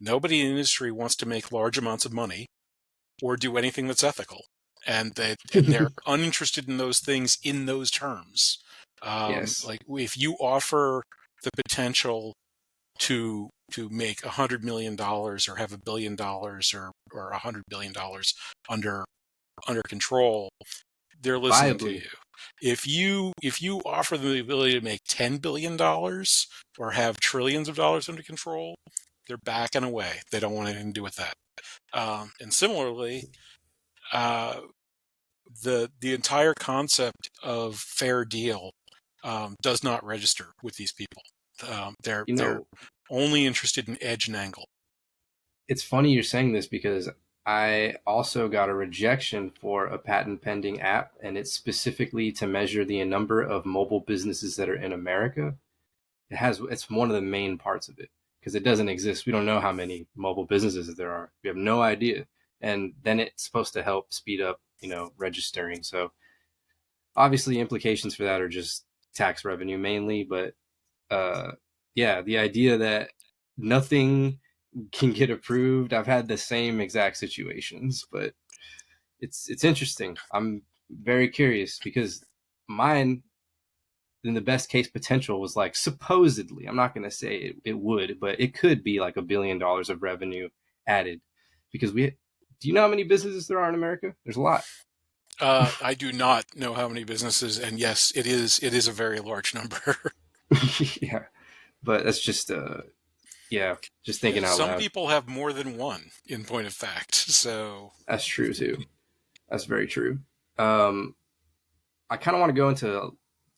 nobody in the industry wants to make large amounts of money or do anything that's ethical, and they're uninterested in those things in those terms. Yes. Like if you offer the potential to make $100 million or have $1 billion or $100 billion under control, they're listening to Viably. you. If you offer them the ability to make $10 billion or have trillions of dollars under control, they're backing away. They don't want anything to do with that. And similarly, uh, the entire concept of fair deal does not register with these people. You They're know, only interested in edge and angle. it's funny you're saying this because I also got a rejection for a patent pending app, and it's specifically to measure the number of mobile businesses that are in America. It's one of the main parts of it because it doesn't exist. We don't know how many mobile businesses there are. We have no idea. And then it's supposed to help speed up, registering. So obviously implications for that are just tax revenue mainly, but yeah, the idea that nothing can get approved. I've had the same exact situations, but it's interesting. I'm very curious because mine in the best case potential was like supposedly, I'm not going to say it would, but it could be like $1 billion of revenue added because do you know how many businesses there are in America? There's a lot. I do not know how many businesses, and yes, it is a very large number. Yeah, but that's just yeah, just Yeah, thinking out some loud. people have more than one, in point of fact. So That's true too. That's very true. Um, I kind of want to go into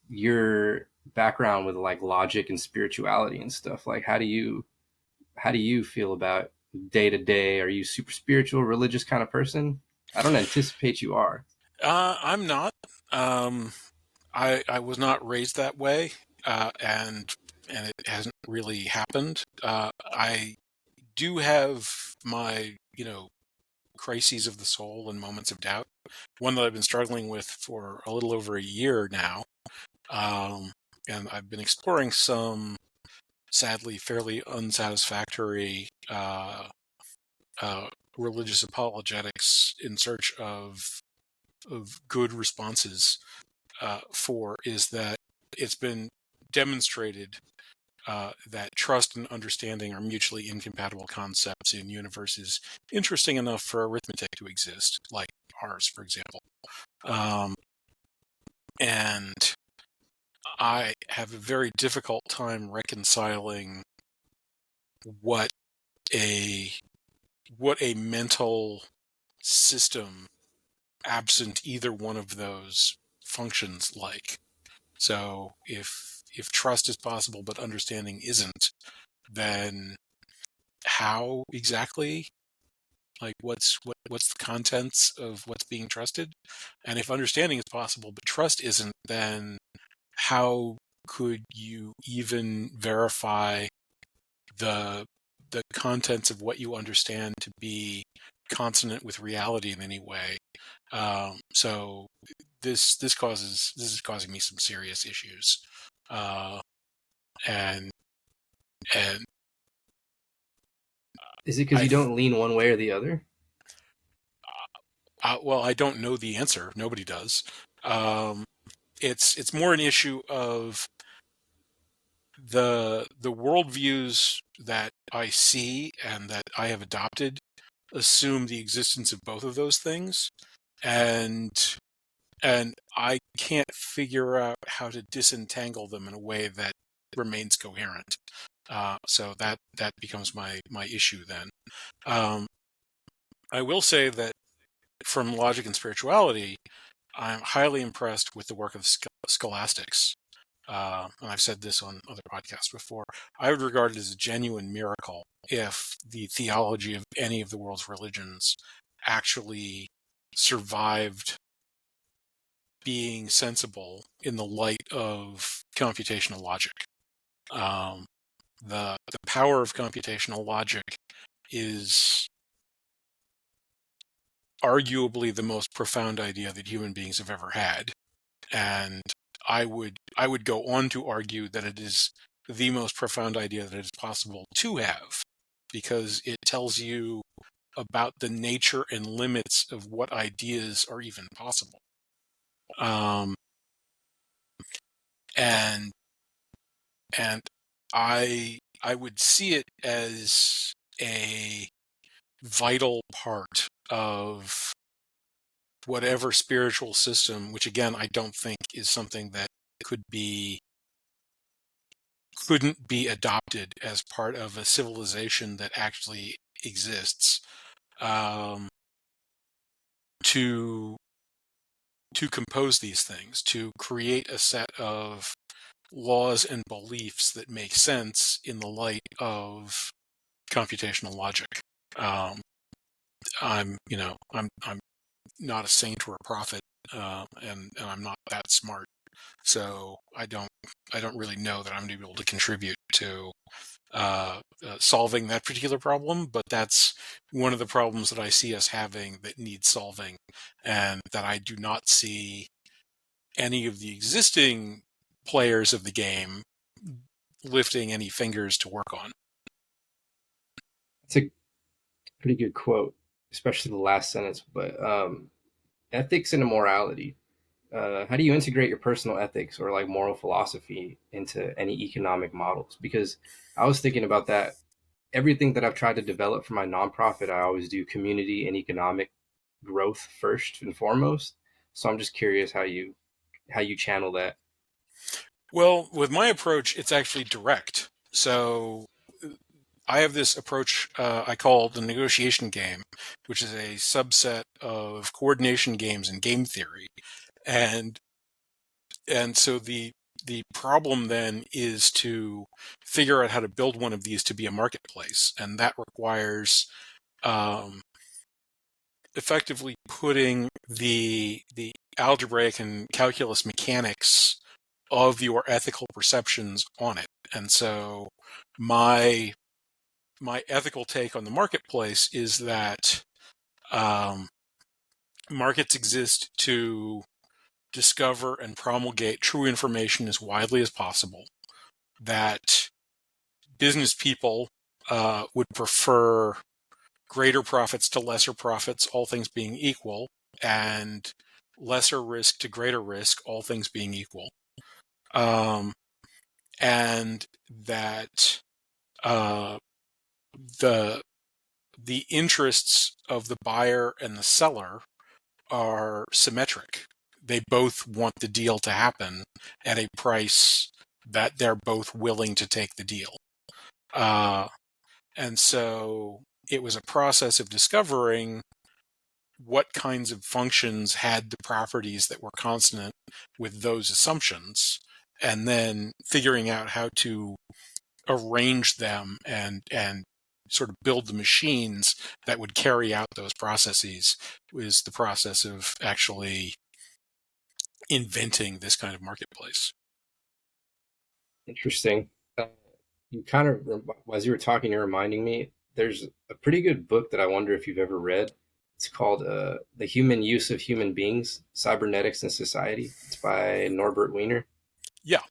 your background with like logic and spirituality and stuff. Like, how do you feel about day to day? Are you super spiritual, religious kind of person? I don't anticipate you are. I'm not. Um, I was not raised that way, and it hasn't really happened. I do have my crises of the soul and moments of doubt. One that I've been struggling with for a little over a year now, um, and I've been exploring some sadly fairly unsatisfactory uh, religious apologetics in search of good responses for is that it's been demonstrated that trust and understanding are mutually incompatible concepts in universes interesting enough for arithmetic to exist, like ours, for example. Um, and I have a very difficult time reconciling what a mental system absent either one of those functions like. So if trust is possible but understanding isn't, then how exactly? Like what's the contents of what's being trusted? And if understanding is possible but trust isn't, then how could you even verify the contents of what you understand to be consonant with reality in any way? So this is causing me some serious issues, uh, and and Is it because I you don't lean one way or the other? well, I don't know the answer. Nobody does. Um, it's more an issue of the worldviews that I see and that I have adopted assume the existence of both of those things, and I can't figure out how to disentangle them in a way that remains coherent. So that becomes my issue then. Um, I will say that from logic and spirituality, I'm highly impressed with the work of scholastics. And I've said this on other podcasts before. I would regard it as a genuine miracle if the theology of any of the world's religions actually survived being sensible in the light of computational logic. The power of computational logic is arguably the most profound idea that human beings have ever had, and I would go on to argue that it is the most profound idea that it is possible to have, because it tells you about the nature and limits of what ideas are even possible. And I would see it as a vital part of whatever spiritual system, which again I don't think is something that couldn't be adopted as part of a civilization that actually exists, to compose these things, to create a set of laws and beliefs that make sense in the light of computational logic. I'm not a saint or a prophet, and I'm not that smart, so I don't really know that I'm going to be able to contribute to solving that particular problem. But that's one of the problems that I see us having that needs solving, and that I do not see any of the existing players of the game lifting any fingers to work on. It's a pretty good quote, especially the last sentence. But ethics and immorality. How do you integrate your personal ethics or like moral philosophy into any economic models? Because I was thinking about that. Everything that I've tried to develop for my nonprofit, I always do community and economic growth first and foremost. So I'm just curious how you channel that. Well, with my approach, it's actually direct. So I have this approach I call the negotiation game, which is a subset of coordination games and game theory. And so the problem then is to figure out how to build one of these to be a marketplace, and that requires effectively putting the algebraic and calculus mechanics of your ethical perceptions on it. And so my ethical take on the marketplace is that markets exist to discover and promulgate true information as widely as possible, that business people would prefer greater profits to lesser profits, all things being equal, and lesser risk to greater risk, all things being equal. And that the interests of the buyer and the seller are symmetric. They both want the deal to happen at a price that they're both willing to take the deal. And so it was a process of discovering what kinds of functions had the properties that were consonant with those assumptions, and then figuring out how to arrange them and sort of build the machines that would carry out those processes was the process of actually inventing this kind of marketplace. Interesting. You kind of, as you were talking, you're reminding me. There's a pretty good book that I wonder if you've ever read. It's called "The Human Use of Human Beings: Cybernetics and Society." It's by Norbert Wiener. Yeah.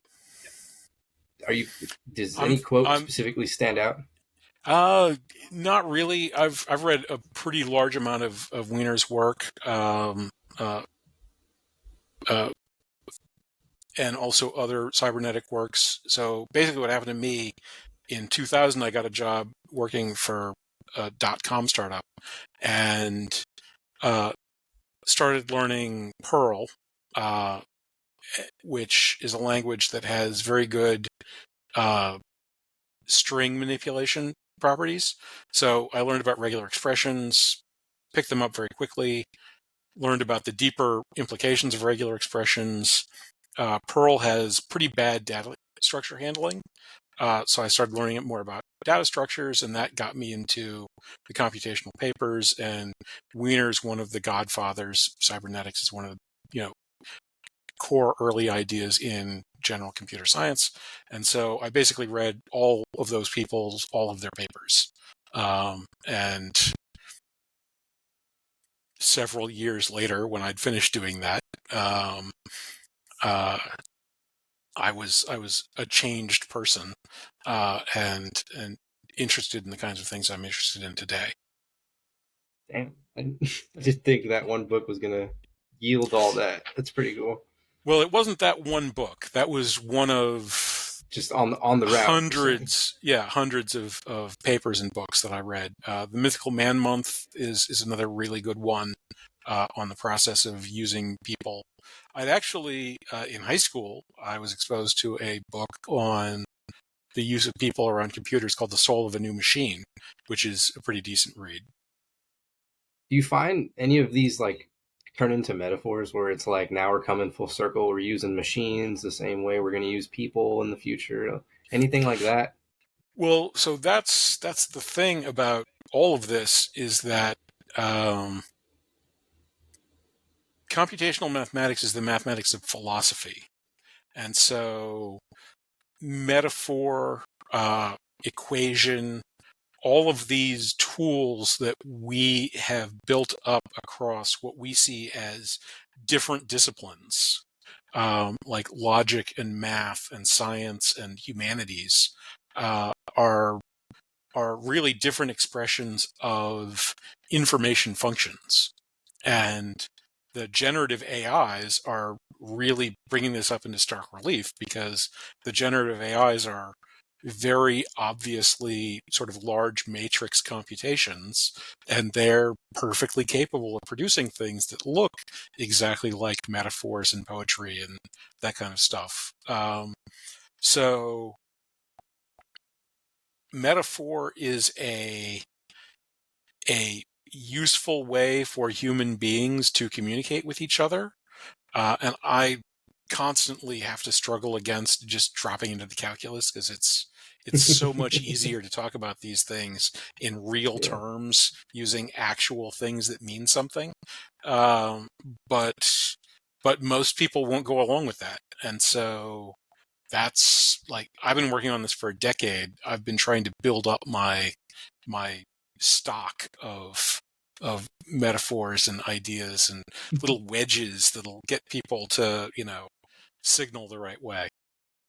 Are you? Does I'm any quote I'm specifically stand out? not really. I've read a pretty large amount of Wiener's work, uh, uh, and also other cybernetic works. So basically, what happened to me in 2000, I got a job working for a .com startup, and started learning Perl, uh, which is a language that has very good string manipulation properties. So I learned about regular expressions, picked them up very quickly, learned about the deeper implications of regular expressions. Perl has pretty bad data structure handling, So I started learning more about data structures, and that got me into the computational papers. And Wiener's one of the godfathers. Cybernetics is one of the core early ideas in general computer science. And so I basically read all of those people's, all of their papers. And several years later, when I'd finished doing that, uh, I was a changed person, and interested in the kinds of things I'm interested in today. Damn, I just think that one book was gonna yield all that. That's pretty cool. Well, it wasn't that one book. That was one of Just on the route. hundreds of papers and books that I read. The Mythical Man Month is another really good one on the process of using people. I'd actually, in high school, I was exposed to a book on the use of people around computers called The Soul of a New Machine, which is a pretty decent read. Do you find any of these like turn into metaphors where it's like now we're coming full circle, we're using machines the same way we're going to use people in the future? Anything like that? Well, so that's the thing about all of this is that computational mathematics is the mathematics of philosophy. And so metaphor, equation, all of these tools that we have built up across what we see as different disciplines, like logic and math and science and humanities, are really different expressions of information functions. And the generative AIs are really bringing this up into stark relief because the generative AIs are very obviously sort of large matrix computations, and they're perfectly capable of producing things that look exactly like metaphors and poetry and that kind of stuff. So metaphor is a useful way for human beings to communicate with each other. And I constantly have to struggle against just dropping into the calculus because it's so much easier to talk about these things in real Yeah. terms using actual things that mean something. Um, but most people won't go along with that. And so that's like, I've been working on this for a decade. I've been trying to build up my stock of metaphors and ideas and little wedges that'll get people to, signal the right way.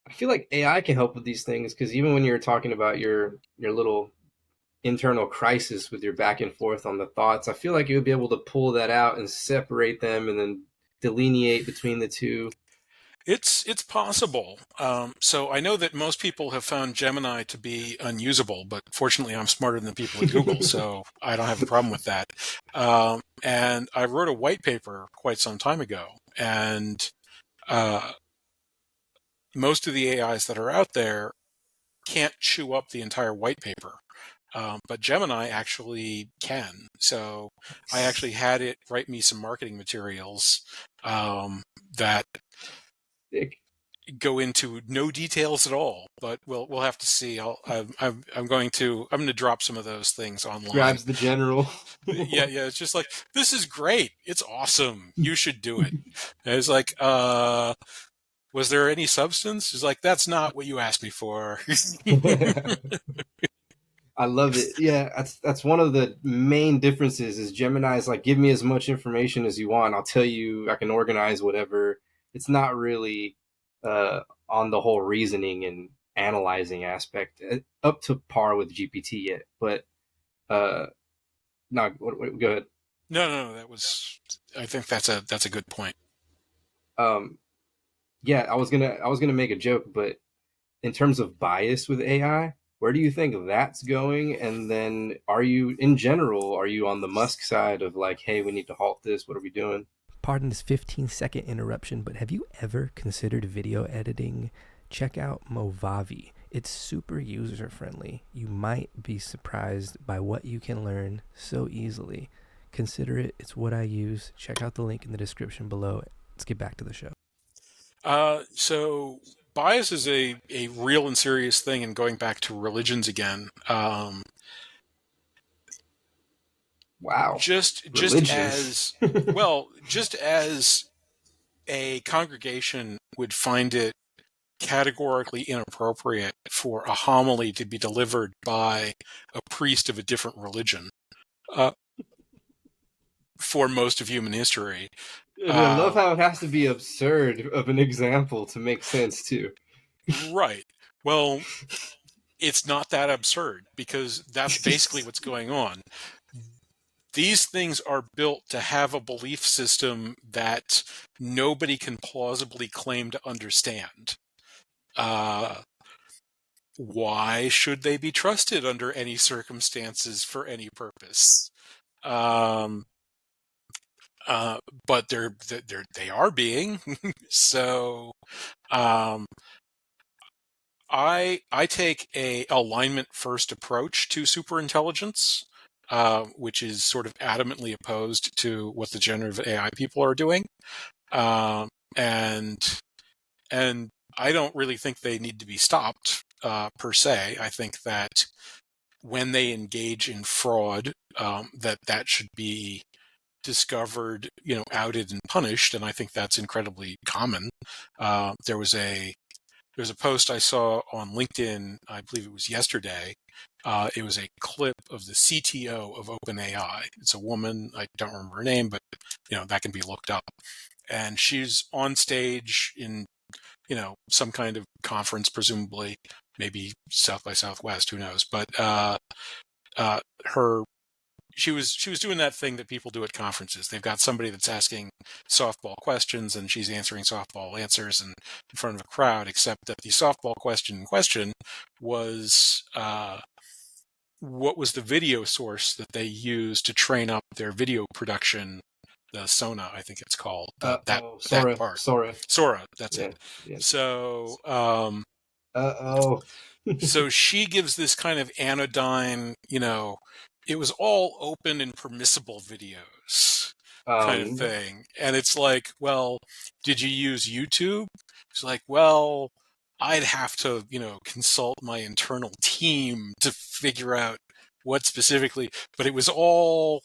I feel like AI can help with these things because even when you're talking about your little internal crisis with your back and forth on the thoughts, I feel like you would be able to pull that out and separate them and then delineate between the two. It's possible. So I know that most people have found Gemini to be unusable, but fortunately I'm smarter than the people at Google, so I don't have a problem with that. And I wrote a white paper quite some time ago, and most of the AIs that are out there can't chew up the entire white paper. But Gemini actually can. So I actually had it write me some marketing materials that go into no details at all. But we'll have to see. I'm going to drop some of those things online. Grabs the general. Yeah. It's just like, this is great. It's awesome. You should do it. And it's like, was there any substance? It's like, that's not what you asked me for. I love it. Yeah, that's one of the main differences is Gemini is like, give me as much information as you want. I'll tell you, I can organize whatever. It's not really on the whole reasoning and analyzing aspect up to par with GPT yet. But no, go ahead. No. I think that's a good point. Um, yeah, I was gonna make a joke, but in terms of bias with AI, where do you think that's going? And then are you, in general, are you on the Musk side of like, hey, we need to halt this? What are we doing? Pardon this 15-second interruption, but have you ever considered video editing? Check out Movavi. It's super user friendly. You might be surprised by what you can learn so easily. Consider it. It's what I use. Check out the link in the description below. Let's get back to the show. So bias is a real and serious thing, and going back to religions again, Wow. just Religions. as just as a congregation would find it categorically inappropriate for a homily to be delivered by a priest of a different religion uh, for most of human history. And I love how it has to be absurd of an example to make sense too. Right. Well, it's not that absurd, because that's basically what's going on. These things are built to have a belief system that nobody can plausibly claim to understand. Why should they be trusted under any circumstances for any purpose? Um, but they are being. So um, I take a alignment first approach to superintelligence, which is sort of adamantly opposed to what the generative AI people are doing, and and I don't really think they need to be stopped per se. I think that when they engage in fraud, that should be discovered, outed and punished, and I think that's incredibly common. There was a post I saw on LinkedIn, I believe it was yesterday. It was a clip of the CTO of OpenAI. It's a woman. I don't remember her name, but that can be looked up. And she's on stage in some kind of conference, presumably, maybe South by Southwest, who knows? But her she was doing that thing that people do at conferences. They've got somebody that's asking softball questions, and she's answering softball answers in front of a crowd. Except that the softball question in question was, what was the video source that they used to train up their video production? The Sona, I think it's called. That Sora. part. Sora. Sora. That's Yeah. it. Yeah. So. Uh-oh. So she gives this kind of anodyne, it was all open and permissible videos kind of No. thing. And it's like, well, did you use YouTube? It's like, well, I'd have to, consult my internal team to figure out what specifically, but it was all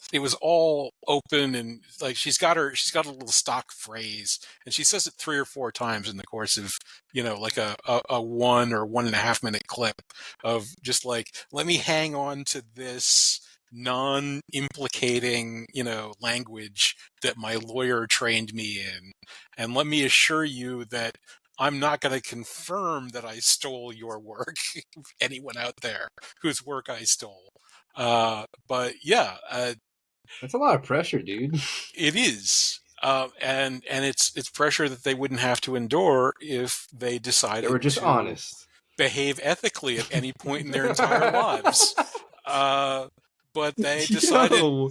open, and like she's got a little stock phrase, and she says it 3 or 4 times in the course of like a 1 or 1.5 minute clip of just like, let me hang on to this non-implicating, language that my lawyer trained me in. And let me assure you that I'm not going to confirm that I stole your work, anyone out there whose work I stole. But yeah, That's a lot of pressure, dude. it is. And it's pressure that they wouldn't have to endure if they They decided were just to honest. behave ethically at any point in their entire lives. But they decided Yo.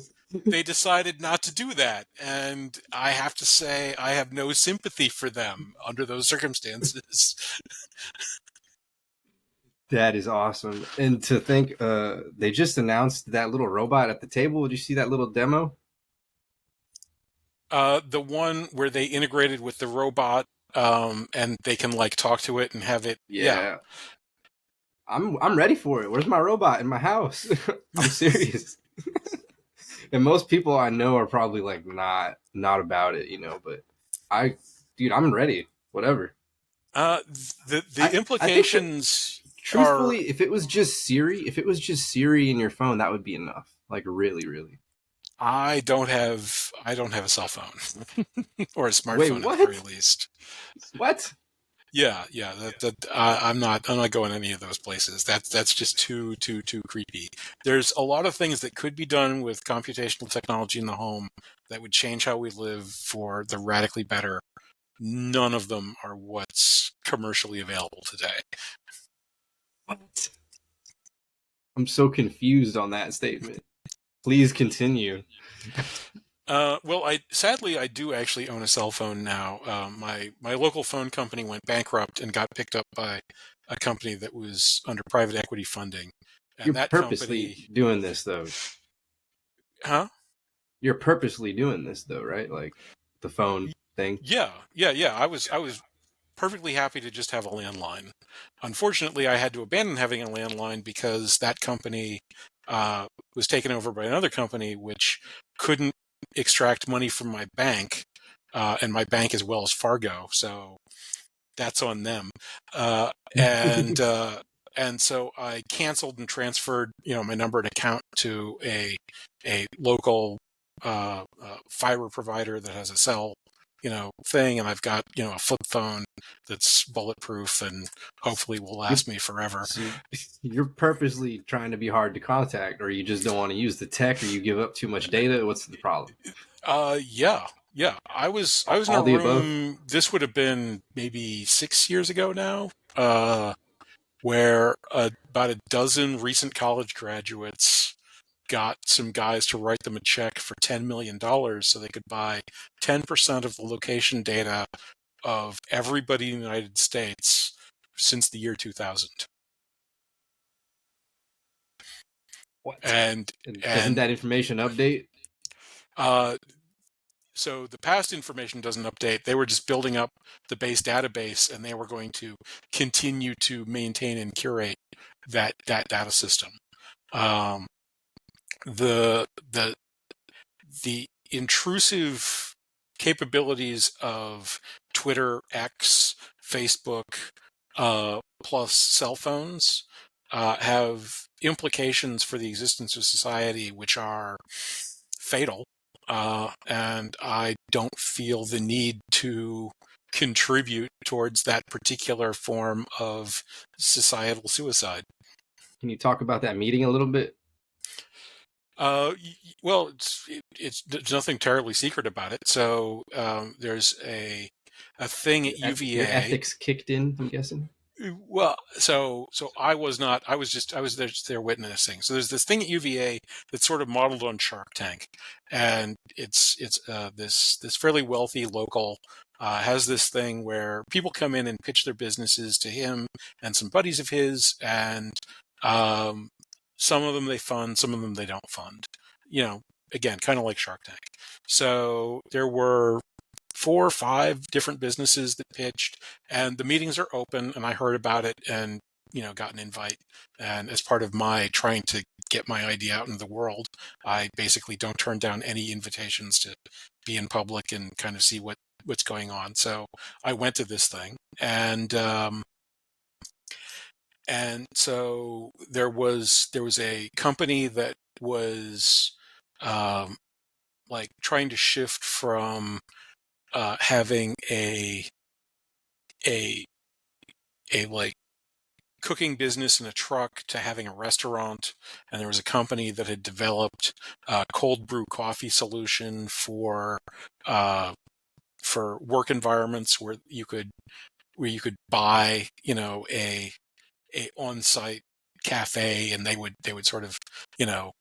not to do that, and I have to say I have no sympathy for them under those circumstances. That is awesome. And to think they just announced that little robot at the table. Did you see that little demo? The one where they integrated with the robot, and they can like talk to it and have it. Yeah. I'm ready for it. Where's my robot in my house? I'm serious. And most people I know are probably like not about it, but dude, I'm ready. Whatever. The I think that implications are. truthfully, if it was just Siri in your phone, that would be enough. Like really, really. I don't have a cell phone or a Wait, smartphone at the what? very least. What? Yeah. I'm not going any of those places. That's just too creepy. There's a lot of things that could be done with computational technology in the home that would change how we live for the radically better. None of them are what's commercially available today. What? I'm so confused on that statement. Please continue. Well, I do actually own a cell phone now. My local phone company went bankrupt and got picked up by a company that was under private equity funding, You're and that purposely company, doing this though. huh? You're purposely doing this though, right? Like the phone thing. Yeah. I was perfectly happy to just have a landline. Unfortunately, I had to abandon having a landline because that company was taken over by another company which couldn't extract money from my bank, and my bank is Wells Fargo, so that's on them. Uh, and and so I canceled and transferred, my number and account to a local fiber provider that has a cell, thing, and I've got a flip phone that's bulletproof and hopefully will last me forever. So you're purposely trying to be hard to contact, or you just don't want to use the tech, or you give up too much data. What's the problem? Yeah. Yeah, I was in a All the above. room. This would have been maybe 6 years ago now, where about a dozen recent college graduates got some guys to write them a check for $10 million so they could buy 10% of the location data of everybody in the United States since the year 2000. What? And And doesn't and that information update? uh, so the past information doesn't update. They were just building up the base database, and they were going to continue to maintain and curate that data system. Um, the the the intrusive capabilities of Twitter, X, Facebook, plus cell phones have implications for the existence of society which are fatal. And I don't feel the need to contribute towards that particular form of societal suicide. Can you talk about that meeting a little bit? Well, there's nothing terribly secret about it. So there's a thing at Your UVA. ethics kicked in, I'm guessing. Well, so I was not. I was there witnessing. So there's this thing at UVA that's sort of modeled on Shark Tank, and it's this fairly wealthy local has this thing where people come in and pitch their businesses to him and some buddies of his, and um, some of them they fund, some of them they don't fund. Again, kind of like Shark Tank. So there were 4 or 5 different businesses that pitched, and the meetings are open, and I heard about it and got an invite. And as part of my trying to get my idea out in the world, I basically don't turn down any invitations to be in public and kind of see what's going on. So I went to this thing, and so there was a company that was um, like trying to shift from having a a like cooking business in a truck to having a restaurant, and there was a company that had developed a cold brew coffee solution uh, for work environments where you could buy a on-site cafe, and they would sort of you know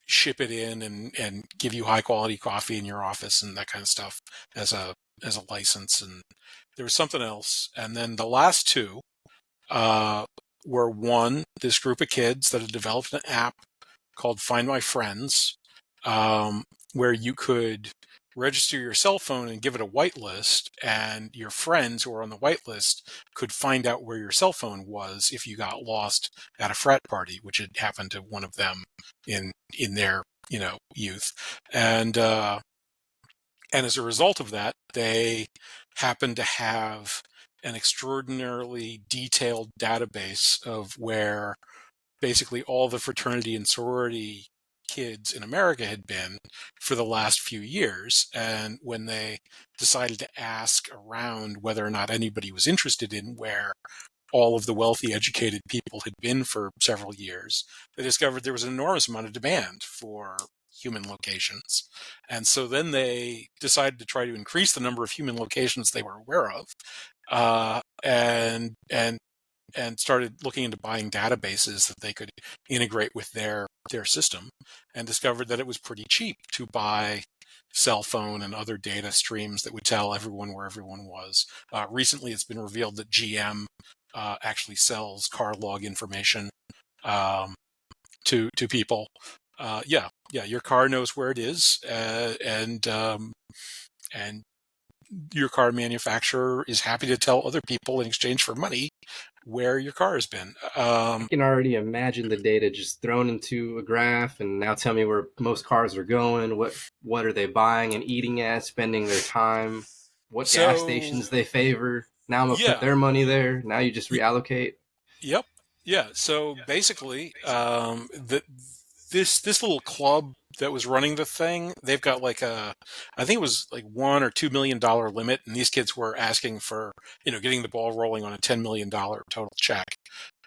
ship it in and give you high quality coffee in your office and that kind of stuff as a license. And there was something else, and then the last two uh, were one, this group of kids that had developed an app called Find My Friends, where you could register your cell phone and give it a whitelist, and your friends who were on the whitelist could find out where your cell phone was if you got lost at a frat party, which had happened to one of them in their youth. And as a result of that, they happen to have an extraordinarily detailed database of where basically all the fraternity and sorority kids in America had been for the last few years. And when they decided to ask around whether or not anybody was interested in where all of the wealthy, educated people had been for several years, they discovered there was an enormous amount of demand for human locations. And so then they decided to try to increase the number of human locations they were aware of, and started looking into buying databases that they could integrate with their system, and discovered that it was pretty cheap to buy cell phone and other data streams that would tell everyone where everyone was. Recently, it's been revealed that GM actually sells car log information um, to people. Yeah, your car knows where it is, and your car manufacturer is happy to tell other people in exchange for money where your car has been. I can already imagine the data just thrown into a graph, and now tell me where most cars are going. What are they buying and eating at, spending their time, what gas So stations they favor. Now I'm gonna put yeah, their money there. Now you just reallocate. yep, yeah. So basically, this little club that was running the thing, they've got like I think it was like $1 or $2 million limit, and these kids were asking for getting the ball rolling on a $10 million total check,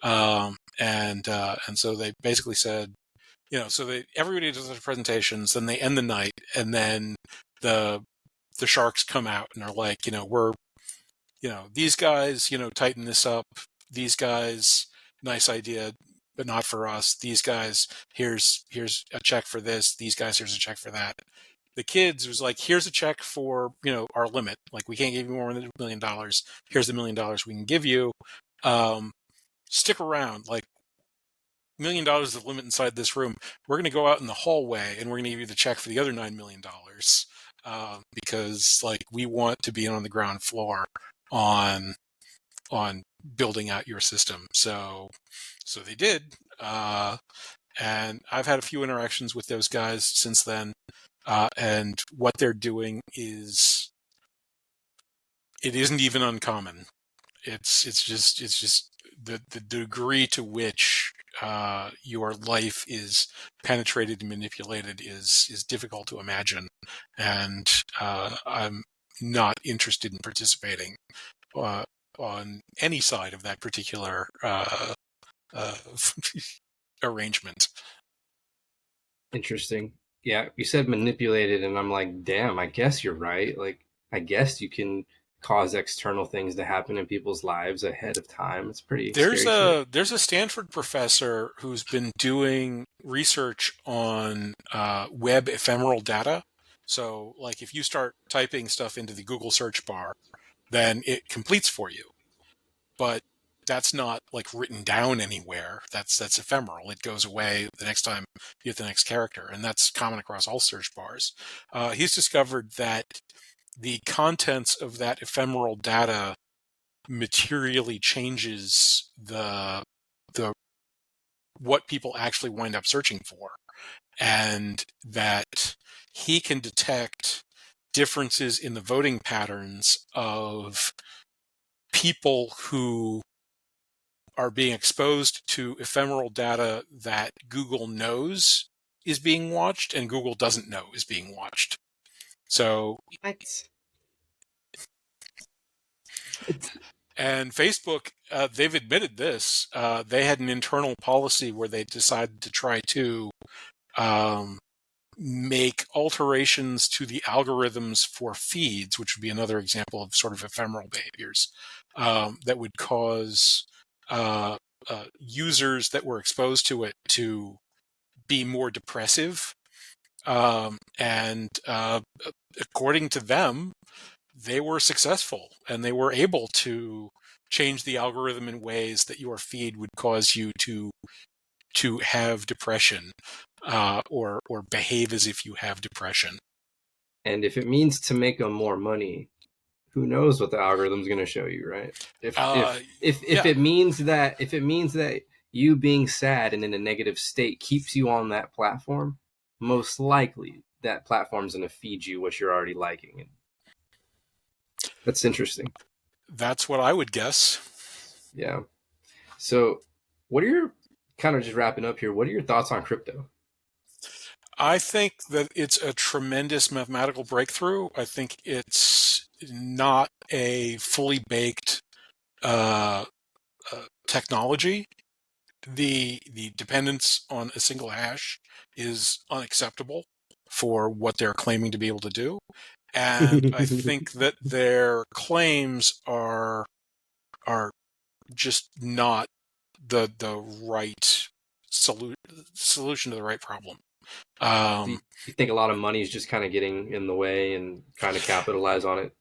and so they basically said, so everybody does their presentations, then they end the night, and then the the sharks come out and are like, we're these guys, tighten this up. These guys, nice idea, but not for us. These guys, here's a check for this. These guys, here's a check for that. The kids was like, here's a check for our limit. Like, we can't give you more than $1 million. Here's the $1 million we can give you. Stick around. Like, $1 is the limit inside this room. We're going to go out in the hallway and we're going to give you the check for the other $9 million, because like we want to be on the ground floor on building out your system. So they did, and I've had a few interactions with those guys since then. And what they're doing it isn't even uncommon. It's just the degree to which your life is penetrated and manipulated is difficult to imagine, and I'm not interested in participating on any side of that particular arrangement. Interesting. Yeah, you said manipulated, and I'm like, damn, I guess you're right. Like, I guess you can cause external things to happen in people's lives ahead of time. It's pretty There's scary shit. a Stanford professor who's been doing research on web ephemeral data. So, like, if you start typing stuff into the Google search bar, then it completes for you. But that's not like written down anywhere. That's ephemeral. It goes away the next time you hit the next character, and that's common across all search bars. He's discovered that the contents of that ephemeral data materially changes the what people actually wind up searching for, and that he can detect differences in the voting patterns of people who are being exposed to ephemeral data that Google knows is being watched and Google doesn't know is being watched. So, What? and Facebook, they've admitted this. They had an internal policy where they decided to try to make alterations to the algorithms for feeds, which would be another example of sort of ephemeral behaviors, that would cause users that were exposed to it to be more depressive. And according to them, they were successful and they were able to change the algorithm in ways that your feed would cause you to have depression, or behave as if you have depression. And if it means to make them more money, who knows what the algorithm's going to show you, right? If Yeah, it means that you being sad and in a negative state keeps you on that platform, most likely that platform's going to feed you what you're already liking. And that's interesting. that's what I would guess. Yeah. So, what are your kind of just wrapping up here? What are your thoughts on crypto? I think that it's a tremendous mathematical breakthrough. I think it's not a fully baked uh, technology. The dependence on a single hash is unacceptable for what they're claiming to be able to do. And I think that their claims are just not the right solution to the right problem. Do Um, you think a lot of money is just kind of getting in the way and trying to capitalize on it?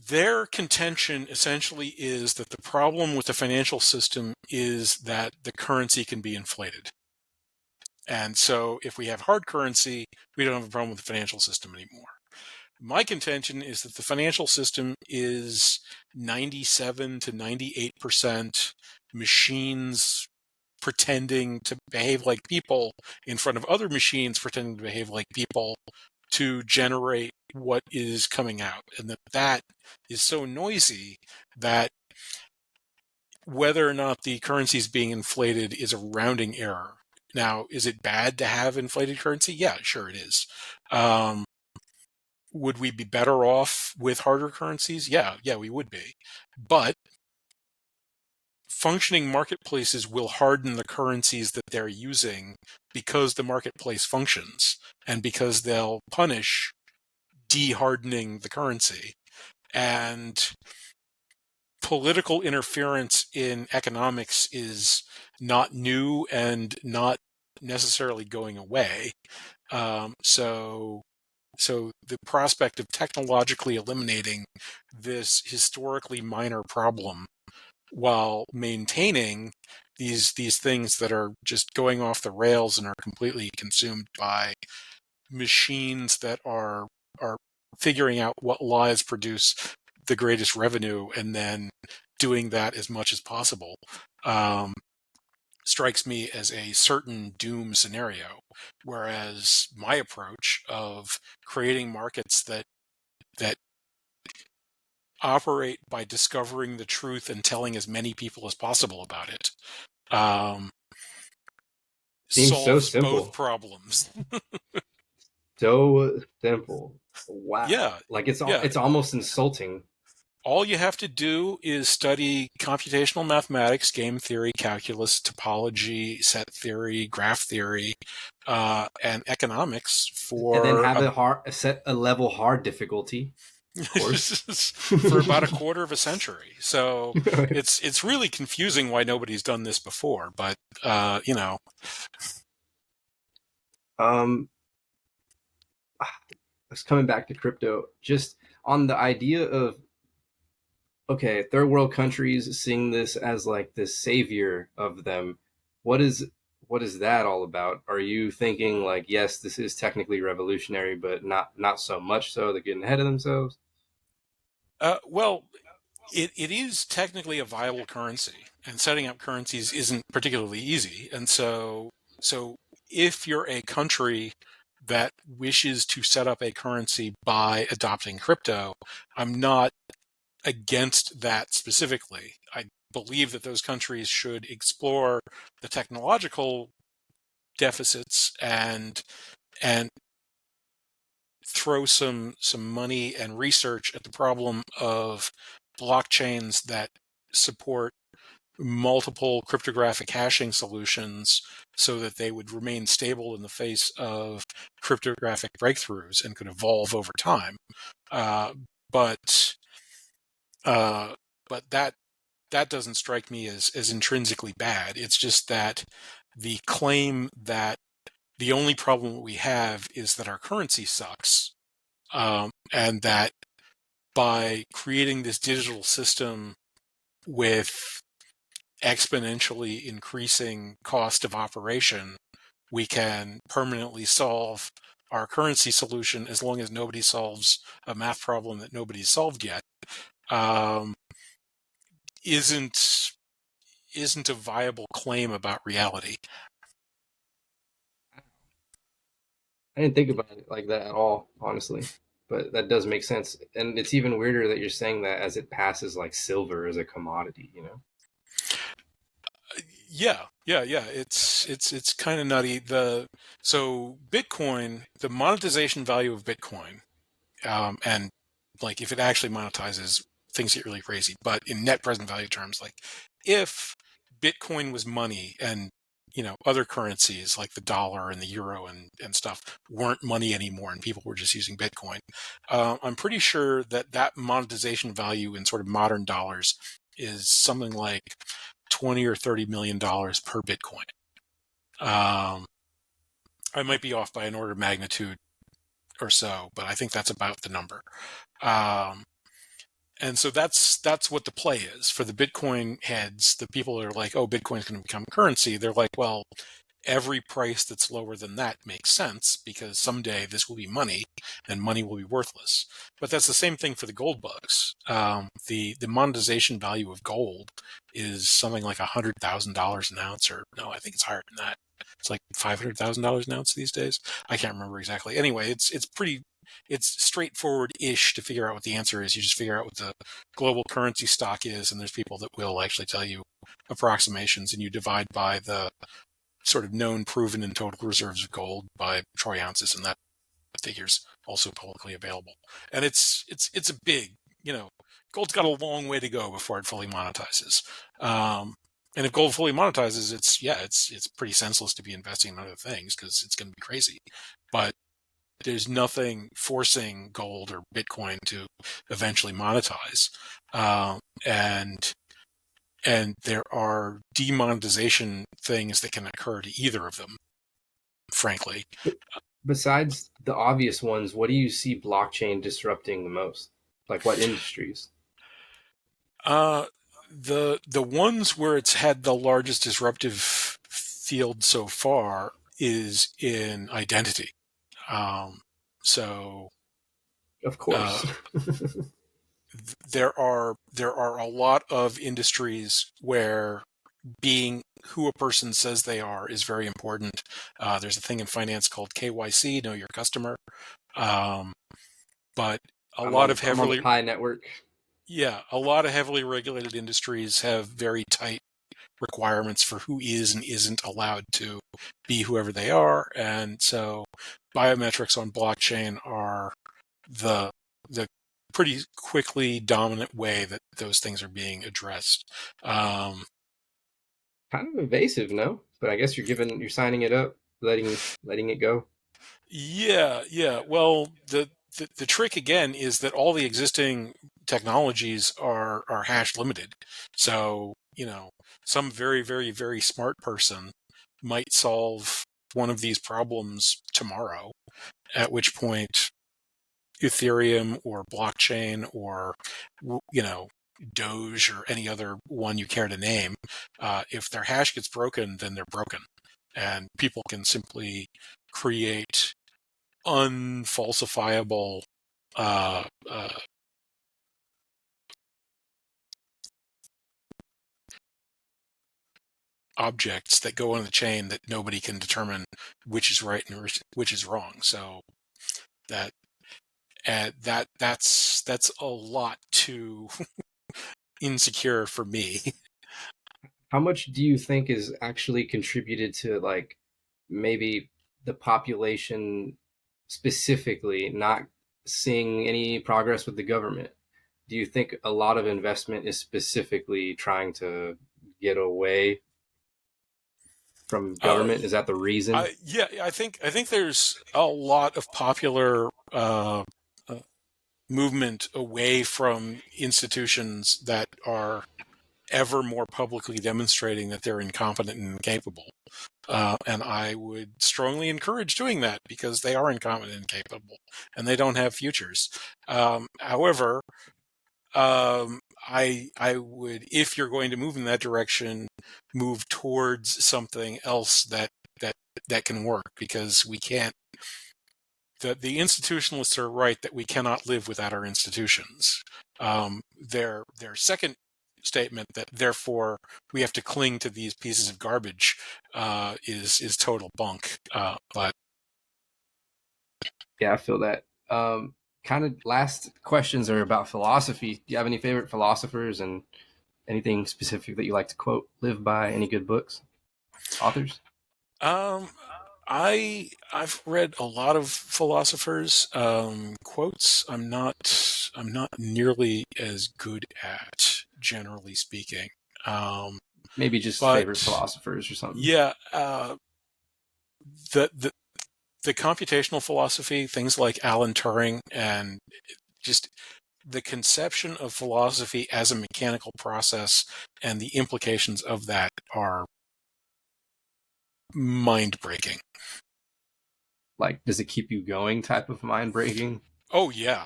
their contention essentially is that the problem with the financial system is that the currency can be inflated. And so if we have hard currency, we don't have a problem with the financial system anymore. My contention is that the financial system is 97 to 98% machines pretending to behave like people in front of other machines pretending to behave like people to generate what is coming out. And that is so noisy that whether or not the currency is being inflated is a rounding error. Now, is it bad to have inflated currency? Yeah, sure it is. Would we be better off with harder currencies? Yeah, we would be. But functioning marketplaces will harden the currencies that they're using because the marketplace functions and because they'll punish de-hardening the currency. And political interference in economics is not new and not necessarily going away. So the prospect of technologically eliminating this historically minor problem while maintaining these things that are just going off the rails and are completely consumed by machines that are figuring out what lies produce the greatest revenue and then doing that as much as possible, strikes me as a certain doom scenario. Whereas my approach of creating markets that operate by discovering the truth and telling as many people as possible about it Seems so solves both simple. problems. So simple. Wow. Yeah, Like yeah. it's almost insulting. All you have to do is study computational mathematics, game theory, calculus, topology, set theory, graph theory, and economics And then for have a level hard difficulty, of course. for about a quarter of a century. So it's really confusing why nobody's done this before. But um it's coming back to crypto, just on the idea of, okay, third world countries seeing this as like the savior of them. What is that all about? Are you thinking like, yes, this is technically revolutionary, but not so much so they're getting ahead of themselves? well, it is technically a viable currency, and setting up currencies isn't particularly easy. And so if you're a country that wishes to set up a currency by adopting crypto, I'm not against that specifically. I believe that those countries should explore the technological deficits and throw some money and research at the problem of blockchains that support multiple cryptographic hashing solutions so that they would remain stable in the face of cryptographic breakthroughs and could evolve over time. But that doesn't strike me as intrinsically bad. It's just that the claim that the only problem we have is that our currency sucks, and that by creating this digital system with exponentially increasing cost of operation, we can permanently solve our currency solution as long as nobody solves a math problem that nobody's solved yet, um, isn't a viable claim about reality. I didn't think about it like that at all, honestly. But that does make sense. And it's even weirder that you're saying that as it passes like silver as a commodity, you know? Yeah. It's kind of nutty. So Bitcoin, the monetization value of Bitcoin, and like if it actually monetizes, things get really crazy. But in net present value terms, like if Bitcoin was money and other currencies like the dollar and the euro and stuff weren't money anymore and people were just using Bitcoin, I'm pretty sure that monetization value in sort of modern dollars is something like 20 or 30 million dollars per Bitcoin. I might be off by an order of magnitude or so, but I think that's about the number. Um, and so that's what the play is for the Bitcoin heads. The people that are like, "Oh, Bitcoin's going to become currency." They're like, "Well, every price that's lower than that makes sense, because someday this will be money and money will be worthless. But that's the same thing for the gold bugs. The monetization value of gold is something like $100,000 an ounce, or no, I think it's higher than that. It's like $500,000 an ounce these days. I can't remember exactly. Anyway, it's straightforward-ish to figure out what the answer is. You just figure out what the global currency stock is, and there's people that will actually tell you approximations, and you divide by the sort of known, proven, and total reserves of gold by troy ounces, and that figure's also publicly available. And it's a big, gold's got a long way to go before it fully monetizes. And if gold fully monetizes, it's pretty senseless to be investing in other things because it's going to be crazy. But there's nothing forcing gold or Bitcoin to eventually monetize. And there are demonetization things that can occur to either of them, frankly. Besides the obvious ones, what do you see blockchain disrupting the most? Like what industries? The ones where it's had the largest disruptive field so far is in identity. So Of course. there are a lot of industries where being who a person says they are is very important. There's a thing in finance called KYC, know your customer. But I'm on the Pi network. Yeah, a lot of heavily regulated industries have very tight requirements for who is and isn't allowed to be whoever they are. And so biometrics on blockchain are the pretty quickly dominant way that those things are being addressed. Kind of invasive, no? But I guess you're signing it up, letting it go. Yeah. Well, the trick again is that all the existing technologies are hash limited. So, some very, very, very smart person might solve one of these problems tomorrow, at which point Ethereum or blockchain or, Doge or any other one you care to name, if their hash gets broken, then they're broken. And people can simply create unfalsifiable objects that go on the chain that nobody can determine which is right and which is wrong. So that's a lot too insecure for me. How much do you think is actually contributed to like maybe the population specifically not seeing any progress with the government? Do you think a lot of investment is specifically trying to get away from government? Is that the reason? I think there's a lot of popular movement away from institutions that are ever more publicly demonstrating that they're incompetent and incapable. And I would strongly encourage doing that because they are incompetent and incapable and they don't have futures. However, I would, if you're going to move in that direction, move towards something else that can work, because we can't. The institutionalists are right that we cannot live without our institutions. Their second statement that therefore we have to cling to these pieces of garbage is total bunk. But Yeah, I feel that. Kind of last questions are about philosophy. Do you have any favorite philosophers and anything specific that you like to quote, live by? Any good books, authors? I've read a lot of philosophers. Quotes I'm not nearly as good at, generally speaking. Maybe just favorite But philosophers or something. yeah, the computational philosophy, things like Alan Turing, and just the conception of philosophy as a mechanical process and the implications of that are mind-breaking. Like, does it keep you going type of mind breaking? Oh yeah.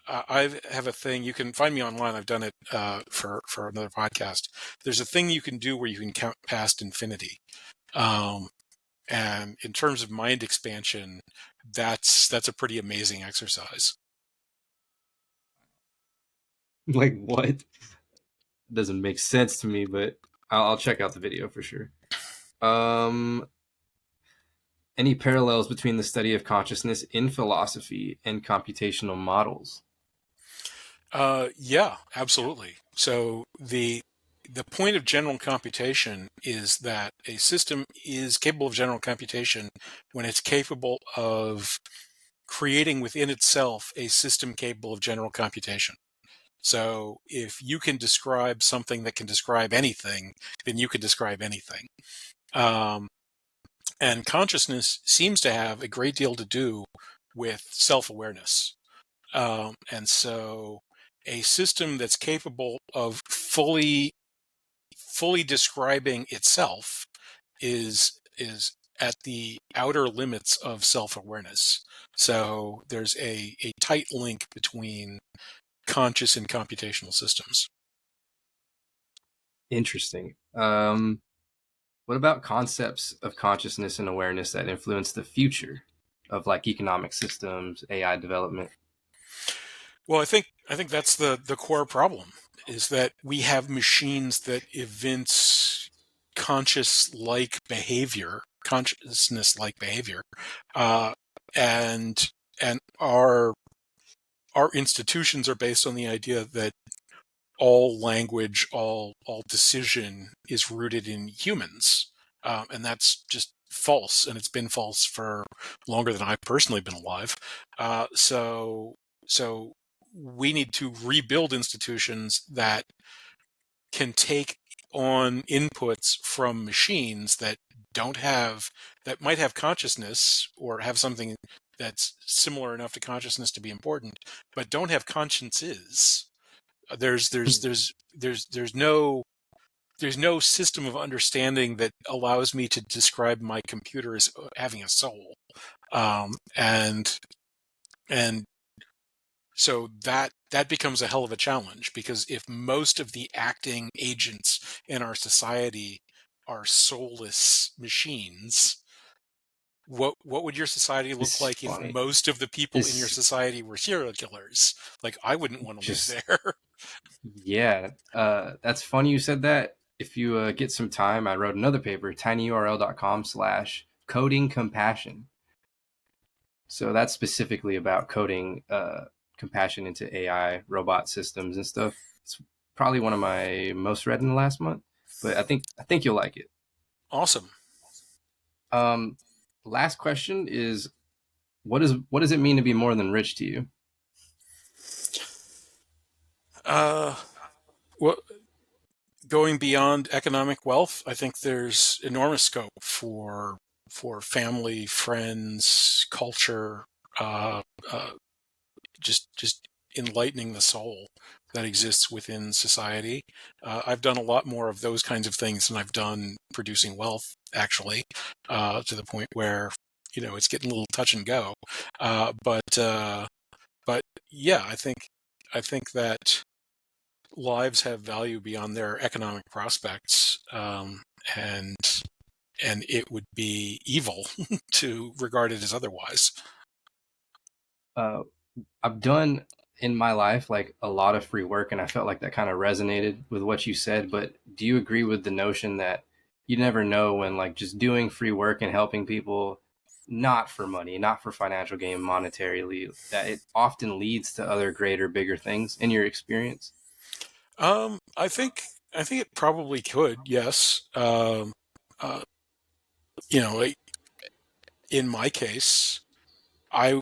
I have a thing. You can find me online. I've done it for another podcast. There's a thing you can do where you can count past infinity. Um, and in terms of mind expansion, that's a pretty amazing exercise. Like what? Doesn't make sense to me, but I'll check out the video for sure. Um, any parallels between the study of consciousness in philosophy and computational models? Yeah, absolutely. So the point of general computation is that a system is capable of general computation when it's capable of creating within itself a system capable of general computation. So if you can describe something that can describe anything, then you can describe anything. Um, and consciousness seems to have a great deal to do with self-awareness. And so a system that's capable of fully describing itself is at the outer limits of self-awareness. So there's a tight link between conscious and computational systems. Interesting. What about concepts of consciousness and awareness that influence the future of like economic systems, AI development? Well, I think that's the core problem, is that we have machines that evince consciousness like behavior, uh, and our institutions are based on the idea that all language, all decision is rooted in humans, and that's just false, and it's been false for longer than I've personally been alive. So we need to rebuild institutions that can take on inputs from machines that might have consciousness or have something that's similar enough to consciousness to be important, but don't have consciences. There's no system of understanding that allows me to describe my computer as having a soul, and and so that becomes a hell of a challenge, because if most of the acting agents in our society are soulless machines, what would your society look It's like if funny. most of the people in your It's society were serial killers? Like, I wouldn't want to live just there. yeah. That's funny you said that. If you get some time, I wrote another paper, tinyurl.com/coding compassion. So that's specifically about coding compassion into AI robot systems and stuff. It's probably one of my most read in the last month, but I think you'll like it. Awesome. Um, last question is what does it mean to be more than rich to you? Uh, well, going beyond economic wealth, I think there's enormous scope for family, friends, culture, uh, uh, just enlightening the soul that exists within society. I've done a lot more of those kinds of things than I've done producing wealth, actually, to the point where it's getting a little touch and go. But yeah, I think that lives have value beyond their economic prospects, and it would be evil to regard it as otherwise. Uh, I've done in my life like a lot of free work, and I felt like that kind of resonated with what you said. But do you agree with the notion that you never know when like just doing free work and helping people, not for money, not for financial gain monetarily, that it often leads to other greater, bigger things in your experience? I think it probably could. Yes. Uh, like, in my case, I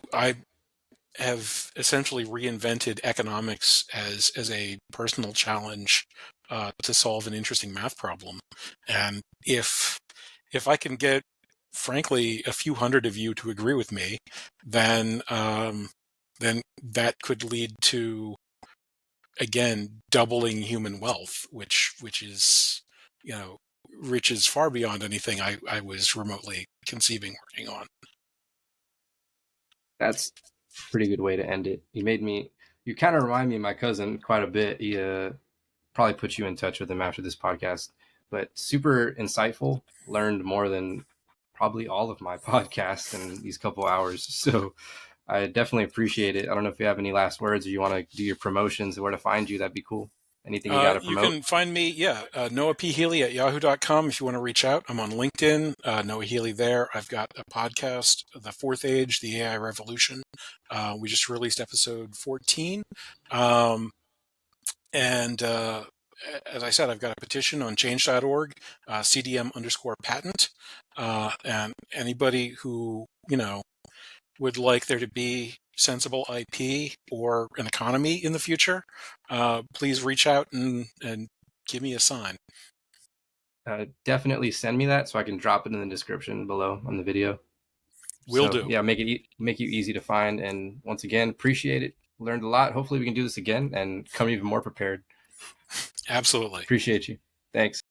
have essentially reinvented economics as a personal challenge, to solve an interesting math problem. And if I can get, frankly, a few hundred of you to agree with me, then that could lead to, again, doubling human wealth, which is, you know riches far beyond anything I was remotely conceiving working on. That's a pretty good way to end it. You You kind of remind me of my cousin quite a bit. He probably put you in touch with him after this podcast, but super insightful. Learned more than probably all of my podcasts in these couple hours. So I definitely appreciate it. I don't know if you have any last words or you want to do your promotions or where to find you. That'd be cool. Anything you got to You promote? can find me, Noah P. Healy at yahoo.com if you want to reach out. I'm on LinkedIn, Noah Healy there. I've got a podcast, The Fourth Age, The AI Revolution. We just released episode 14. And as I said, I've got a petition on change.org, CDM_patent. And anybody who, would like there to be sensible IP or an economy in the future, please reach out and give me a sign. Definitely send me that so I can drop it in the description below on the video. Will So do. yeah, make you easy to find. And once again, appreciate it. Learned a lot. Hopefully we can do this again and come even more prepared. Absolutely. Appreciate you. Thanks.